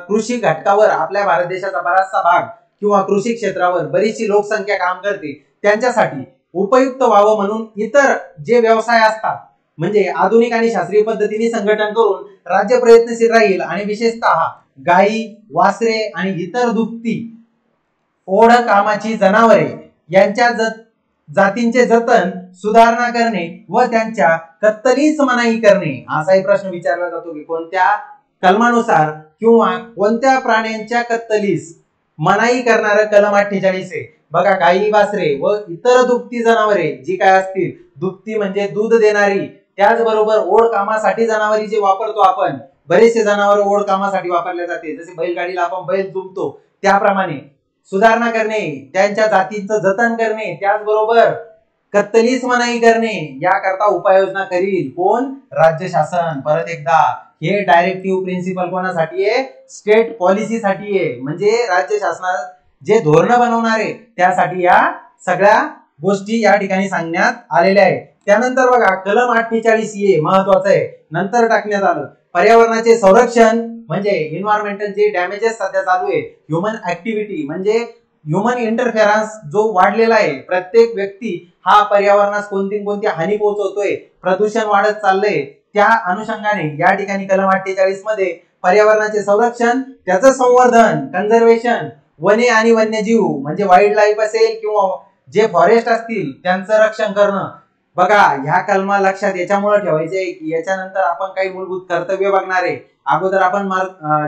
कृषी घटकावर आपल्या भारत देशाचा बराचसा भाग किंवा कृषी क्षेत्रावर बरीचशी लोकसंख्या काम करते. त्यांच्यासाठी उपयुक्त व्हावं म्हणून इतर जे व्यवसाय असतात म्हणजे आधुनिक आणि शास्त्रीय पद्धतीने संघटन करून राज्य प्रयत्नशील राहील आणि विशेषतः गायी, वासरे आणि इतर दुभती ओढ कामाची जनावरे यांच्या जातींचे जतन, सुधारणा करणे व त्यांच्या कत्तलीस मनाई करणे. असाही प्रश्न विचारला जातो की कोणत्या कलमानुसार किंवा कोणत्या प्राण्यांच्या कत्तलीस मनाई करणारं कलम 48 आहे. बघा, गायी, वासरे व इतर दुभती जनावरे जी काय असतील, दुभती म्हणजे दूध देणारी, त्याचबरोबर ओढ कामासाठी जनावरी जे वापरतो आपण, बरेचसे जनावर ओढ कामासाठी वापरले जाते, जसे बैलगाडीला आपण बैल जुंपतो त्याप्रमाणे. सुधारणा करणे, त्यांच्या जातींचं जतन करणे, त्याचबरोबर कत्तलीस मनाई करणे याकरता उपाययोजना करील कोण? राज्य शासन. परत एकदा, हे डायरेक्टिव्ह प्रिन्सिपल कोणासाठी आहे? स्टेट पॉलिसीसाठी आहे. म्हणजे राज्य शासनात जे धोरण बनवणार आहे त्यासाठी या सगळ्या गोष्टी या ठिकाणी सांगण्यात आलेल्या आहेत. त्यानंतर बघा, कलम 48 महत्वाचं आहे, नंतर टाकण्यात आलं. पर्यावरणाचे संरक्षण म्हणजे एन्व्हायरमेंटल जे डॅमेजेस सध्या चालू आहे, ह्युमन ऍक्टिव्हिटी म्हणजे ह्युमन इंटरफेरन्स जो वाढलेला आहे, प्रत्येक व्यक्ती हा पर्यावरणास कोणती हानी पोहोचवतोय, प्रदूषण वाढत चाललंय, त्या अनुषंगाने या ठिकाणी कलम 48 मध्ये पर्यावरणाचे संरक्षण, त्याचं संवर्धन, कन्झर्वेशन, वने आणि वन्यजीव म्हणजे वाईल्ड लाईफ असेल किंवा जे फॉरेस्ट असतील त्यांचं रक्षण करणं. बघा, ह्या कलमा लक्षात याच्यामुळे ठेवायचे की याच्यानंतर आपण काही मूलभूत कर्तव्य बघणार आहे. अगोदर आपण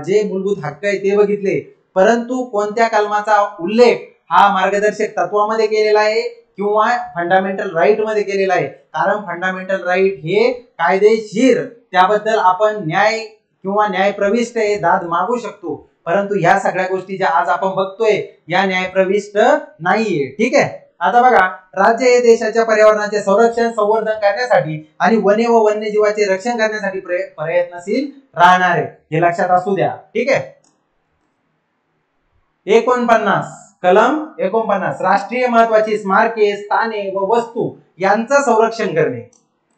जे मूलभूत हक्क आहे ते बघितले, परंतु कोणत्या कलमाचा उल्लेख हा मार्गदर्शक तत्वामध्ये केलेला आहे किंवा फंडामेंटल राईट मध्ये केलेला आहे. कारण फंडामेंटल राईट हे कायदेशीर, त्याबद्दल आपण न्याय किंवा न्यायप्रविष्ट हे दाद मागू शकतो, परंतु ह्या सगळ्या गोष्टी ज्या आज आपण बघतोय या न्यायप्रविष्ट नाहीये. ठीक आहे. आता बघा, राज्य हे देशाच्या पर्यावरणाचे संरक्षण, संवर्धन करण्यासाठी आणि वने व वन्यजीवाचे रक्षण करण्यासाठी प्रयत्नशील राहणार आहे, हे लक्षात असू द्या. ठीक आहे. 49 कलम 49 राष्ट्रीय महत्वाची स्मारके, स्थाने व वस्तू यांचं संरक्षण करणे.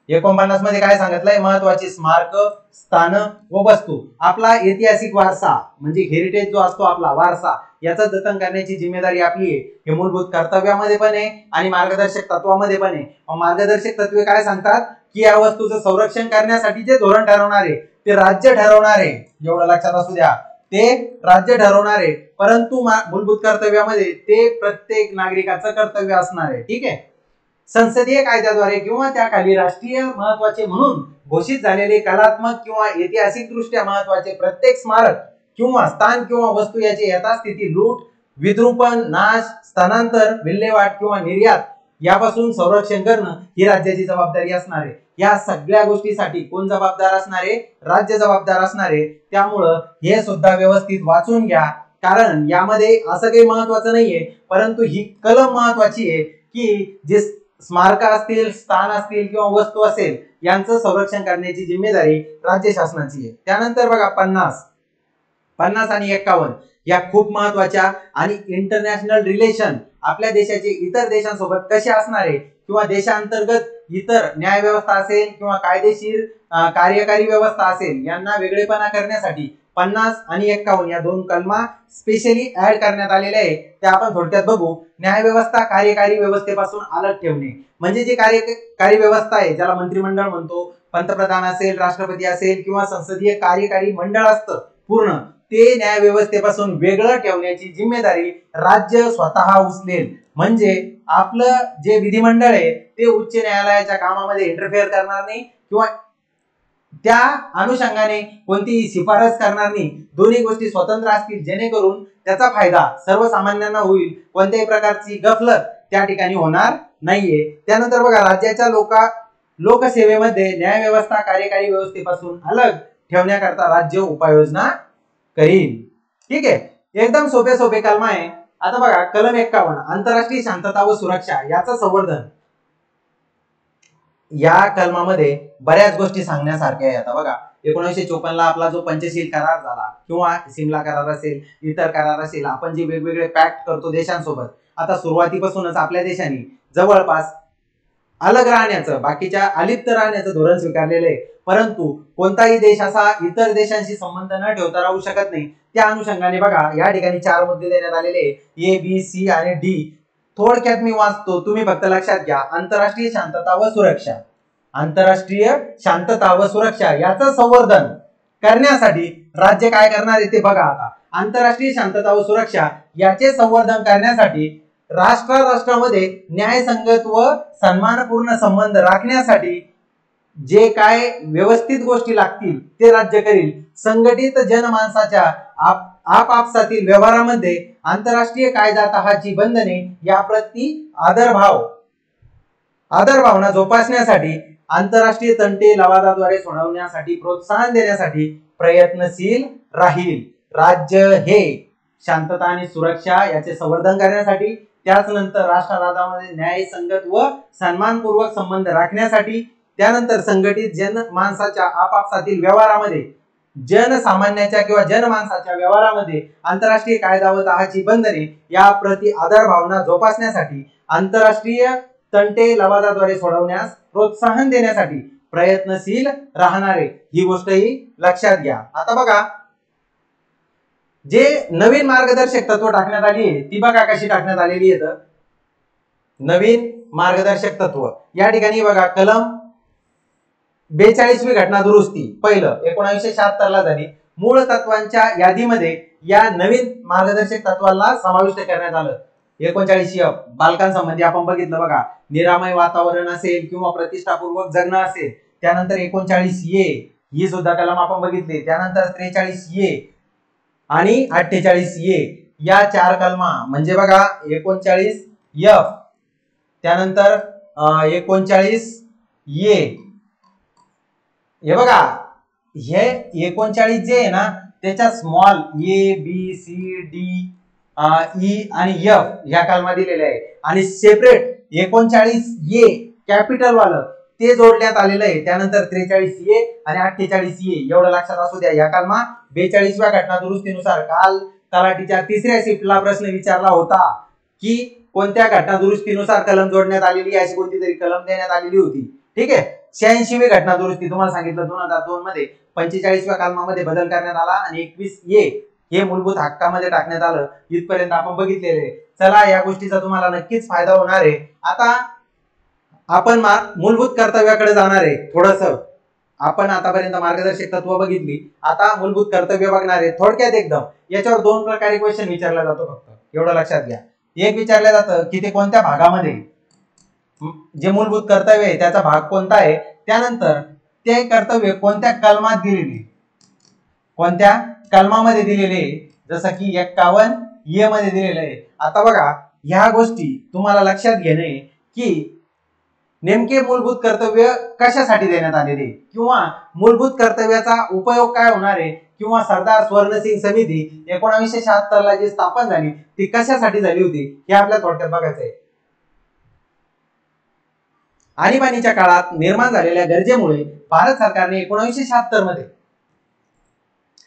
49 मध्ये काय सांगितलंय? महत्वाची स्मारक, स्थान व वस्तू, आपला ऐतिहासिक वारसा म्हणजे हेरिटेज जो असतो आपला वारसा, याचं जतन करण्याची जिम्मेदारी आपली आहे. हे मूलभूत कर्तव्यामध्ये पण आहे आणि मार्गदर्शक तत्वामध्ये पण आहे. मार्गदर्शक तत्वे काय सांगतात की या वस्तूचं संरक्षण करण्यासाठी जे धोरण ठरवणार आहे ते राज्य ठरवणार आहे, एवढं लक्षात असू द्या, ते राज्य ठरवणार आहे. परंतु मूलभूत कर्तव्यामध्ये ते प्रत्येक नागरिकाचं कर्तव्य असणार आहे. ठीक आहे. संसदीय कायद्याद्वारे किंवा त्याखाली राष्ट्रीय महत्वाचे म्हणून घोषित झालेले कलात्मक किंवा ऐतिहासिक दृष्ट्या महत्वाचे प्रत्येक स्मारक किंवा स्थान किंवा वस्तू याची यथास्थिती लूट, विद्रूपण, नाश, स्थानांतर, विल्हेवाट किंवा निर्यात यापासून संरक्षण करणं ही राज्याची जबाबदारी असणार आहे. या सगळ्या गोष्टीसाठी कोण जबाबदार असणार आहे? राज्य जबाबदार असणार आहे. त्यामुळं हे सुद्धा व्यवस्थित वाचून घ्या, कारण यामध्ये असं काही महत्वाचं नाहीये, परंतु ही कलम महत्वाची आहे की जे स्मारक असतील, स्थान असतील किंवा वस्तू असेल यांचं संरक्षण करण्याची जिम्मेदारी राज्य शासनाची आहे. त्यानंतर बघा 50 आणि 51 या खूप महत्वाच्या आणि इंटरनॅशनल रिलेशन आपल्या देशाचे इतर देशांसोबत कसे असणार आहे किंवा देशांतर्गत इतर न्याय व्यवस्था असेल किंवा कायदेशीर कार्यकारी व्यवस्था असेल यांना वेगळेपणा करण्यासाठी 50 आणि 51 या दोन कलमा स्पेशली ऍड करण्यात आलेल्या आहे. त्या आपण थोडक्यात बघू. न्याय व्यवस्था कार्यकारी व्यवस्थेपासून अलग ठेवणे म्हणजे जी कार्यकारी व्यवस्था आहे ज्याला मंत्रिमंडळ म्हणतो, पंतप्रधान असेल, राष्ट्रपती असेल किंवा संसदीय कार्यकारी मंडळ असतं पूर्ण, ते न्याय व्यवस्थेपासून वेगळं ठेवण्याची जिम्मेदारी राज्य स्वतः उचलेल. म्हणजे आपलं जे विधिमंडळ आहे ते उच्च न्यायालयाच्या कामामध्ये इंटरफेअर करणार नाही किंवा त्या अनुषंगाने कोणतीही शिफारस करणार नाही. दोन्ही गोष्टी स्वतंत्र असतील जेणेकरून त्याचा फायदा सर्वसामान्यांना होईल, कोणत्याही प्रकारची गफलत त्या ठिकाणी होणार नाहीये. त्यानंतर बघा, राज्याच्या लोकसेवेमध्ये न्याय व्यवस्था कार्यकारी व्यवस्थेपासून अलग ठेवण्याकरता राज्य उपाययोजना करील. ठीक आहे. एकदम सोपे कलम आहे. आता बघा, कलम 51 आंतरराष्ट्रीय शांतता व सुरक्षा याचं संवर्धन. या कलमामध्ये बऱ्याच गोष्टी सांगण्यासारख्या आहेत. आता बघा, 1954 ला आपला जो पंचशील करार झाला किंवा सिमला करार असेल, इतर करार असेल, आपण जे वेगवेगळे पॅक्ट करतो देशांसोबत, आता सुरुवातीपासूनच आपल्या देशाने जवळपास अलग राहण्याचं, बाकीच्या अलिप्त राहण्याचं धोरण स्वीकारलेलं आहे. परंतु कोणताही देश असा इतर देशांशी संबंध न ठेवता राहू शकत नाही. त्या अनुषंगाने बघा या ठिकाणी 4 मुद्दे देण्यात आलेले ए, बी, सी आणि डी. थोडक्यात मी वाचतो, तुम्ही फक्त लक्षात घ्या. आंतरराष्ट्रीय शांतता व सुरक्षा, आंतरराष्ट्रीय शांतता व सुरक्षा याचं संवर्धन करण्यासाठी राज्य काय करणार आहे ते बघा. आता आंतरराष्ट्रीय शांतता व सुरक्षा याचे संवर्धन करण्यासाठी राष्ट्रामध्ये न्यायसंगत व सन्मानपूर्ण संबंध राखण्यासाठी जे काय व्यवस्थित गोष्टी लागतील ते राज्य करील. संघटित जनमानसाच्या आपापसातील व्यवहारामध्ये आंतरराष्ट्रीय कायदा तहाची बंधने याप्रती आदरभावना जोपासण्यासाठी आंतरराष्ट्रीय तंटे लवादाद्वारे सोडवण्यासाठी प्रोत्साहन देण्यासाठी प्रयत्नशील राहील. राज्य हे शांतता आणि सुरक्षा याचे संवर्धन करण्यासाठी, त्याच नंतर राष्ट्रामध्ये न्यायसंगत व सन्मानपूर्वक संबंध राखण्यासाठी, त्यानंतर संघटित जनमानसाच्या आपापसातील व्यवहारामध्ये जनसामान्याच्या किंवा जनमानसाच्या व्यवहारामध्ये आंतरराष्ट्रीय कायदा व तहाची बंधने या प्रति आदर भावना जोपासण्यासाठी आंतरराष्ट्रीय तंटे लवादाद्वारे सोडवण्यास प्रोत्साहन देण्यासाठी प्रयत्नशील राहणारे. ही गोष्टही लक्षात घ्या. आता बघा जे नवीन मार्गदर्शक तत्व टाकण्यात आली आहे ती बघा कशी टाकण्यात आलेली आहे. नवीन मार्गदर्शक तत्व या ठिकाणी बघा कलम 42वी घटना दुरुस्ती पहिलं 1976 ला झाली. मूळ तत्वांच्या यादीमध्ये या नवीन मार्गदर्शक तत्वाला समाविष्ट करण्यात आलं. 39 बालकांसंबंधी आपण बघितलं बघा, निरामय वातावरण असेल किंवा प्रतिष्ठापूर्वक जगणं असेल. त्यानंतर 39 ही सुद्धा कलम आपण बघितले. त्यानंतर 43 आणि 48 या 4 कलमा म्हणजे बघा 39 त्यानंतर 39 हे बघा हे 39 जे आहे ना त्याच्या small A B C D E आणि एफ ह्या कलमा दिलेल्या आहे आणि सेपरेट 39 कॅपिटल वालं ते जोडण्यात आलेलं आहे. त्यानंतर 43 आणि 48 एवढं लक्षात असू द्या. या कलमा 42व्या घटना दुरुस्तीनुसार काल तलाठीच्या 3ऱ्या शिफ्टला प्रश्न विचारला होता की कोणत्या घटना दुरुस्तीनुसार कलम जोडण्यात आलेली अशी कोणती तरी कलम देण्यात आलेली होती. ठीक आहे. 86वी घटना दुरुस्ती तुम्हाला सांगितलं 2002 मध्ये 45व्या कलमामध्ये बदल करण्यात आला आणि 21 हे मूलभूत हक्कामध्ये टाकण्यात आलं. इथपर्यंत आपण बघितलेले. चला या गोष्टीचा तुम्हाला नक्कीच फायदा होणार आहे. आता आपण मूलभूत कर्तव्याकडे जाणार आहे. थोडस आपण आतापर्यंत मार्गदर्शक तत्व बघितली, आता मूलभूत कर्तव्य बघणार आहे. थोडक्यात एकदम याच्यावर 2 प्रकारे क्वेश्चन विचारला जातो. फक्त एवढं लक्षात घ्या. एक विचारलं जातं की ते कोणत्या भागामध्ये जे मूलभूत कर्तव्य आहे त्याचा भाग कोणता आहे, त्यानंतर ते कर्तव्य कोणत्या कलमात दिलेले, कोणत्या कलमामध्ये दिलेले, जसं की 51 मध्ये दिलेले आहे. आता बघा ह्या गोष्टी तुम्हाला लक्षात घेणे की नेमके मूलभूत कर्तव्य कशासाठी देण्यात आलेले किंवा मूलभूत कर्तव्याचा उपयोग काय होणार आहे किंवा सरदार स्वर्णसिंग समिती 1976 ला जी स्थापन झाली ती कशासाठी झाली होती हे आपल्याला थोडक्यात बघायचं आहे. आणीबाणीच्या काळात निर्माण झालेल्या गरजेमुळे भारत सरकारने 1976 मध्ये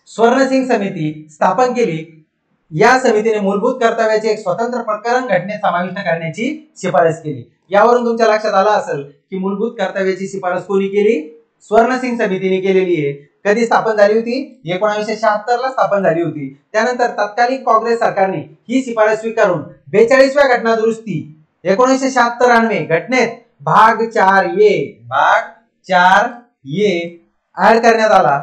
स्वर्णसिंग समिती स्थापन केली. या समितीने मूलभूत कर्तव्याचे एक स्वतंत्र प्रकरण घटनेत समाविष्ट करण्याची शिफारस केली. यावरून तुमच्या लक्षात आलं असेल की मूलभूत कर्तव्याची शिफारस कोणी केली, स्वर्णसिंग समितीने केलेली आहे. कधी स्थापन झाली होती, 1976 ला स्थापन झाली होती. त्यानंतर तत्कालीन काँग्रेस सरकारने ही शिफारस स्वीकारून 42व्या घटना दुरुस्ती 1976 घटनेत भाग 4 ऍड करण्यात आला.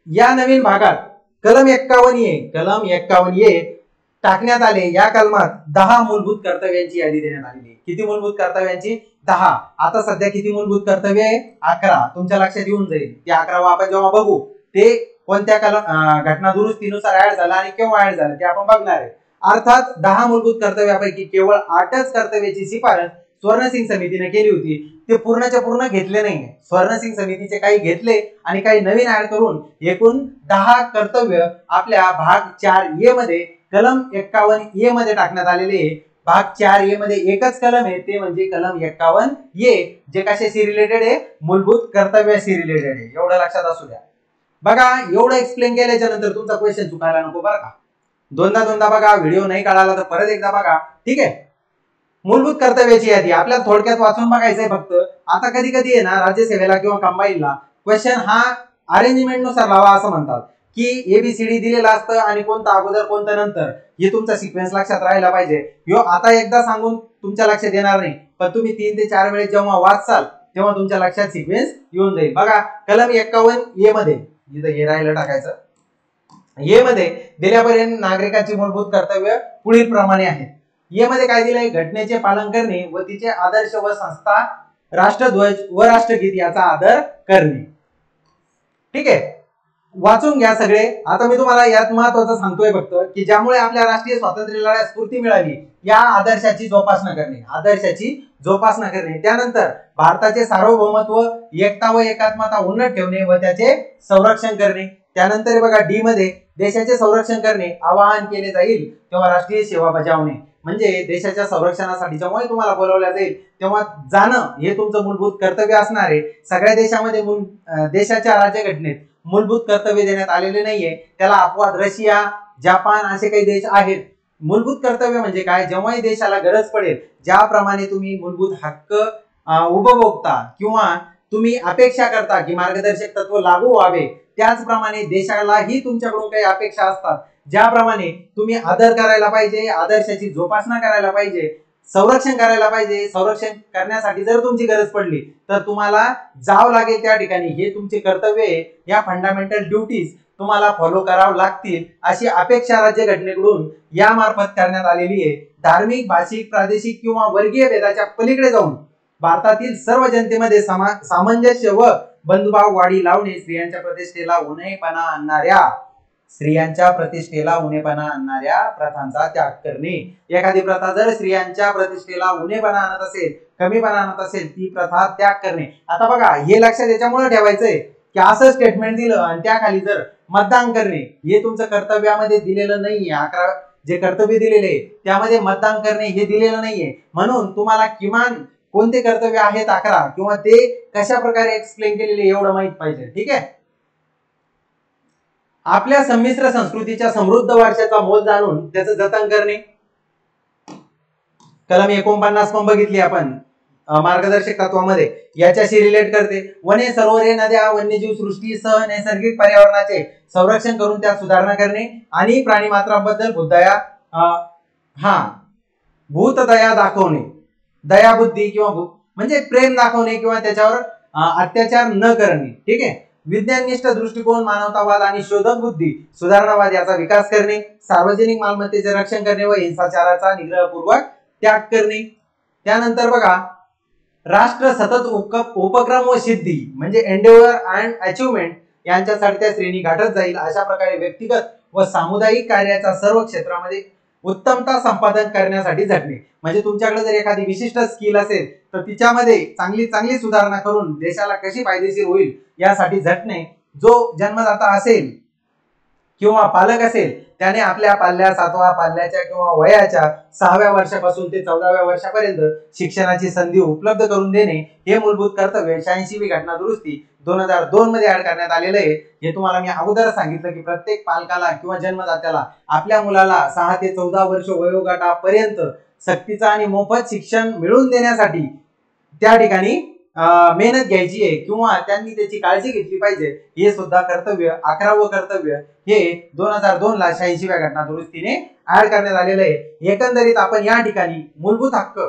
या नवीन भागात कलम 51 टाकण्यात आले. या कलमात 10 मूलभूत कर्तव्यांची यादी देण्यात आलेली. किती मूलभूत कर्तव्यांची? 10. आता सध्या किती मूलभूत कर्तव्य आहे? 11. तुमच्या लक्षात येऊन जाईल. ते 11वा आपण जेव्हा बघू ते कोणत्या घटना दुरुस्तीनुसार ऍड झाला आणि केव्हा ऍड झाला ते आपण बघणार आहे. अर्थात 10 मूलभूत कर्तव्यापैकी केवळ 8च कर्तव्याची शिफारस स्वर्णसिंग समितीने केली होती. ते पूर्णच्या पूर्ण घेतले नाही. स्वर्णसिंग समितीचे काही घेतले आणि काही नवीन ऍड करून एकूण 10 कर्तव्य आपल्या भाग 4 मध्ये कलम 51 मध्ये टाकण्यात आलेले. भाग 4 मध्ये एकच कलम आहे, ते म्हणजे कलम 51 जे कशाशी रिलेटेड आहे? मूलभूत कर्तव्याशी रिलेटेड आहे. एवढं लक्षात असू द्या. बघा एवढं एक्सप्लेन केल्याच्या नंतर तुमचा क्वेश्चन चुकायला नको बरं का. दोनदा बघा, व्हिडिओ नाही कळाला तर परत एकदा बघा. ठीक आहे. मूलभूत कर्तव्याची यादी आपल्याला थोडक्यात वाचून बघायचंय फक्त. आता कधी कधी आहे ना राज्यसेवेला किंवा कंबाईनला क्वेश्चन हा अरेंजमेंट नुसार लावा असं म्हणतात की एबीसीडी दिलेलं असतं आणि कोणतं अगोदर कोणतं नंतर हे तुमचा सिक्वेन्स लक्षात राहायला पाहिजे. ह्यो आता एकदा सांगून तुमच्या लक्षात येणार नाही, पण तुम्ही 3 ते 4 वेळेस जेव्हा वाचाल तेव्हा तुमच्या लक्षात सिक्वेन्स येऊन जाईल. बघा कलम 51 ए मध्ये इथं हे राहिलं टाकायचं. ए मध्ये दिल्यापर्यंत नागरिकांची मूलभूत कर्तव्य पुढील प्रमाणे आहेत. ए मध्ये काय दिलंय, घटनेचे पालन करणे व तिचे आदर्श व संस्था, राष्ट्रध्वज व राष्ट्रगीत याचा आदर करणे. ठीक आहे, वाचून घ्या सगळे. आता मी तुम्हाला यात महत्वाचं सांगतोय फक्त की ज्यामुळे आपल्या राष्ट्रीय स्वातंत्र्य लढ्यात स्फूर्ती मिळाली या आदर्शाची जोपासना करणे, आदर्शाची जोपासना करणे. त्यानंतर भारताचे सार्वभौमत्व, एकता व एकात्मता उन्नत ठेवणे व त्याचे संरक्षण करणे. त्यानंतर बघा डी मध्ये देशाचे संरक्षण करणे आवाहन केले जाईल तेव्हा राष्ट्रीय सेवा बजावणे. म्हणजे देशाच्या संरक्षणासाठी जेव्हा तुम्हाला बोलवलं जाईल तेव्हा जाणं हे तुमचं मूलभूत कर्तव्य असणार आहे. सगळ्या देशामध्ये देशाच्या राज्यघटनेत मूलभूत कर्तव्य देण्यात आलेले नाहीये. त्याला अपवाद रशिया, जपान असे काही देश आहेत. मूलभूत कर्तव्य म्हणजे काय, जेव्हाही देशाला गरज पडेल ज्याप्रमाणे तुम्ही मूलभूत हक्क उपभोगता किंवा तुम्ही अपेक्षा करता की मार्गदर्शक तत्व लागू व्हावे, त्याचप्रमाणे देशालाही तुमच्याकडून काही अपेक्षा असतात. ज्याप्रमाणे तुम्ही आदर करायला पाहिजे, आदर्शाची जोपासना करायला पाहिजे, संरक्षण करायला पाहिजे. संरक्षण करण्यासाठी जर तुमची गरज पडली तर तुम्हाला जावं लागेल त्या ठिकाणी. हे तुमचे कर्तव्य आहे. या फंडामेंटल ड्युटीज तुम्हाला फॉलो करावं लागतील अशी अपेक्षा राज्यघटनेकडून यामार्फत करण्यात आलेली आहे. धार्मिक, भाषिक, प्रादेशिक किंवा वर्गीय भेदाच्या पलीकडे जाऊन भारतातील सर्व जनतेमध्ये सामंजस्य व बंधुभाव वाढी लावणे, स्त्रियांच्या प्रतिष्ठेला उणेपणा आणणाऱ्या प्रथांचा त्याग करणे. एखादी प्रथा जर स्त्रियांच्या प्रतिष्ठेला उणेपणा आणत असेल, कमीपणा आणत असेल, ती प्रथा त्याग करणे. आता बघा हे लक्षात याच्यामुळे ठेवायचंय की असं स्टेटमेंट दिलं आणि त्याखाली जर मतदान करणे हे तुमचं कर्तव्यामध्ये दिलेलं नाहीये. 11 जे कर्तव्य दिलेले त्यामध्ये मतदान करणे हे दिलेलं नाहीये. म्हणून तुम्हाला किमान कोणते कर्तव्य आहेत 11 किंवा ते कशा प्रकारे एक्सप्लेन केलेले एवढं माहित पाहिजे. ठीक आहे. आपल्या संमिश्र संस्कृतीच्या समृद्ध वारशाचा मोल जाणून त्याचं जतन करणे. कलम 49 पण बघितली आपण मार्गदर्शक तत्वामध्ये, याच्याशी रिलेट करते. वने, सरोवरे, नद्या, वन्यजीव सृष्टी सह नैसर्गिक पर्यावरणाचे संरक्षण करून त्यात सुधारणा करणे आणि प्राणी मात्रांबद्दल भूतदया दाखवणे. दयाबुद्धी किंवा म्हणजे प्रेम दाखवणे किंवा त्याच्यावर अत्याचार न करणे. ठीक आहे. विज्ञाननिष्ठ दृष्टिकोन, मानवतावाद आणि शोधक बुद्धी, सुधारणावाद याचा विकास करणे. सार्वजनिक मालमत्तेचे रक्षण करणे व हिंसाचाराचा निग्रहपूर्वक त्याग करणे. त्यानंतर बघा राष्ट्र सतत उपक्रम व सिद्धी म्हणजे एंडेवर अँड अचिव्हमेंट यांच्यासाठी त्या श्रेणी गाठत जाईल. अशा प्रकारे व्यक्तिगत व सामुदायिक कार्याचा सर्व क्षेत्रामध्ये उत्तमता संपादन करण्यासाठी झटणे. म्हणजे तुमच्याकडे जर एखादी विशिष्ट स्किल असेल तर तिच्यामध्ये चांगली सुधारणा करून देशाला कशी फायदेशीर होईल यासाठी झटणे. जो जन्मदाता असेल किंवा पालक असेल त्याने आपल्या पाल्या 7व्या पाल्याच्या किंवा वयाच्या 6व्या वर्षापासून ते 14व्या वर्षापर्यंत शिक्षणाची संधी उपलब्ध करून देणे हे मूलभूत कर्तव्य 86वी घटना दुरुस्ती 2002 मध्ये ऍड करण्यात आलेलं आहे. हे तुम्हाला मी अगोदर सांगितलं की प्रत्येक पालकाला किंवा जन्मदात्याला आपल्या मुलाला 6 ते 14 वर्ष वयोगटापर्यंत सक्तीचं आणि मोफत शिक्षण मिळवून देण्यासाठी त्या ठिकाणी मेहनत घ्यायची आहे किंवा त्यांनी त्याची काळजी घेतली पाहिजे. हे सुद्धा कर्तव्य 11वं कर्तव्य हे 2002 ला 86व्या घटना दुरुस्तीने ऍड करण्यात आलेलं आहे. एकंदरीत आपण या ठिकाणी मूलभूत हक्क,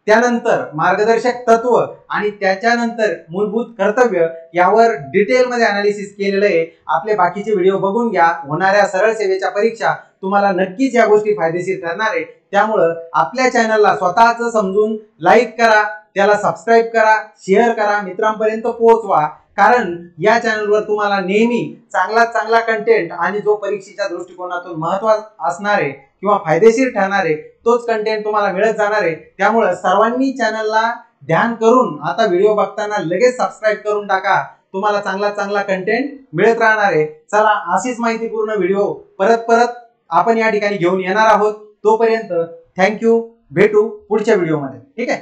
त्यानंतर मार्गदर्शक तत्व आणि त्याच्यानंतर मूलभूत कर्तव्य यावर डिटेल मध्ये अनालिसिस केलेलं आहे. आपले बाकीचे व्हिडिओ बघून घ्या. होणाऱ्या सरळ सेवेच्या परीक्षा तुम्हाला नक्कीच या गोष्टी फायदेशीर ठरणार आहे. त्यामुळं आपल्या चॅनलला स्वतःच समजून लाईक करा, त्याला सबस्क्राईब करा, शेअर करा, मित्रांपर्यंत पोहोचवा. कारण या चॅनलवर तुम्हाला नेहमी चांगला कंटेंट आणि जो परीक्षेच्या दृष्टिकोनातून महत्त्वाचा असणार आहे किंवा फायदेशीर ठरणार आहे तोच कंटेंट तुम्हाला मिळत जाणार आहे. त्यामुळे सर्वांनी चॅनलला ध्यान करून आता व्हिडिओ बघताना लगेच सबस्क्राईब करून टाका. तुम्हाला चांगला कंटेंट मिळत राहणार आहे. चला अशीच माहितीपूर्ण व्हिडिओ परत आपण या ठिकाणी घेऊन येणार आहोत. तोपर्यंत थँक्यू. भेटू पुढच्या व्हिडिओमध्ये. ठीक आहे.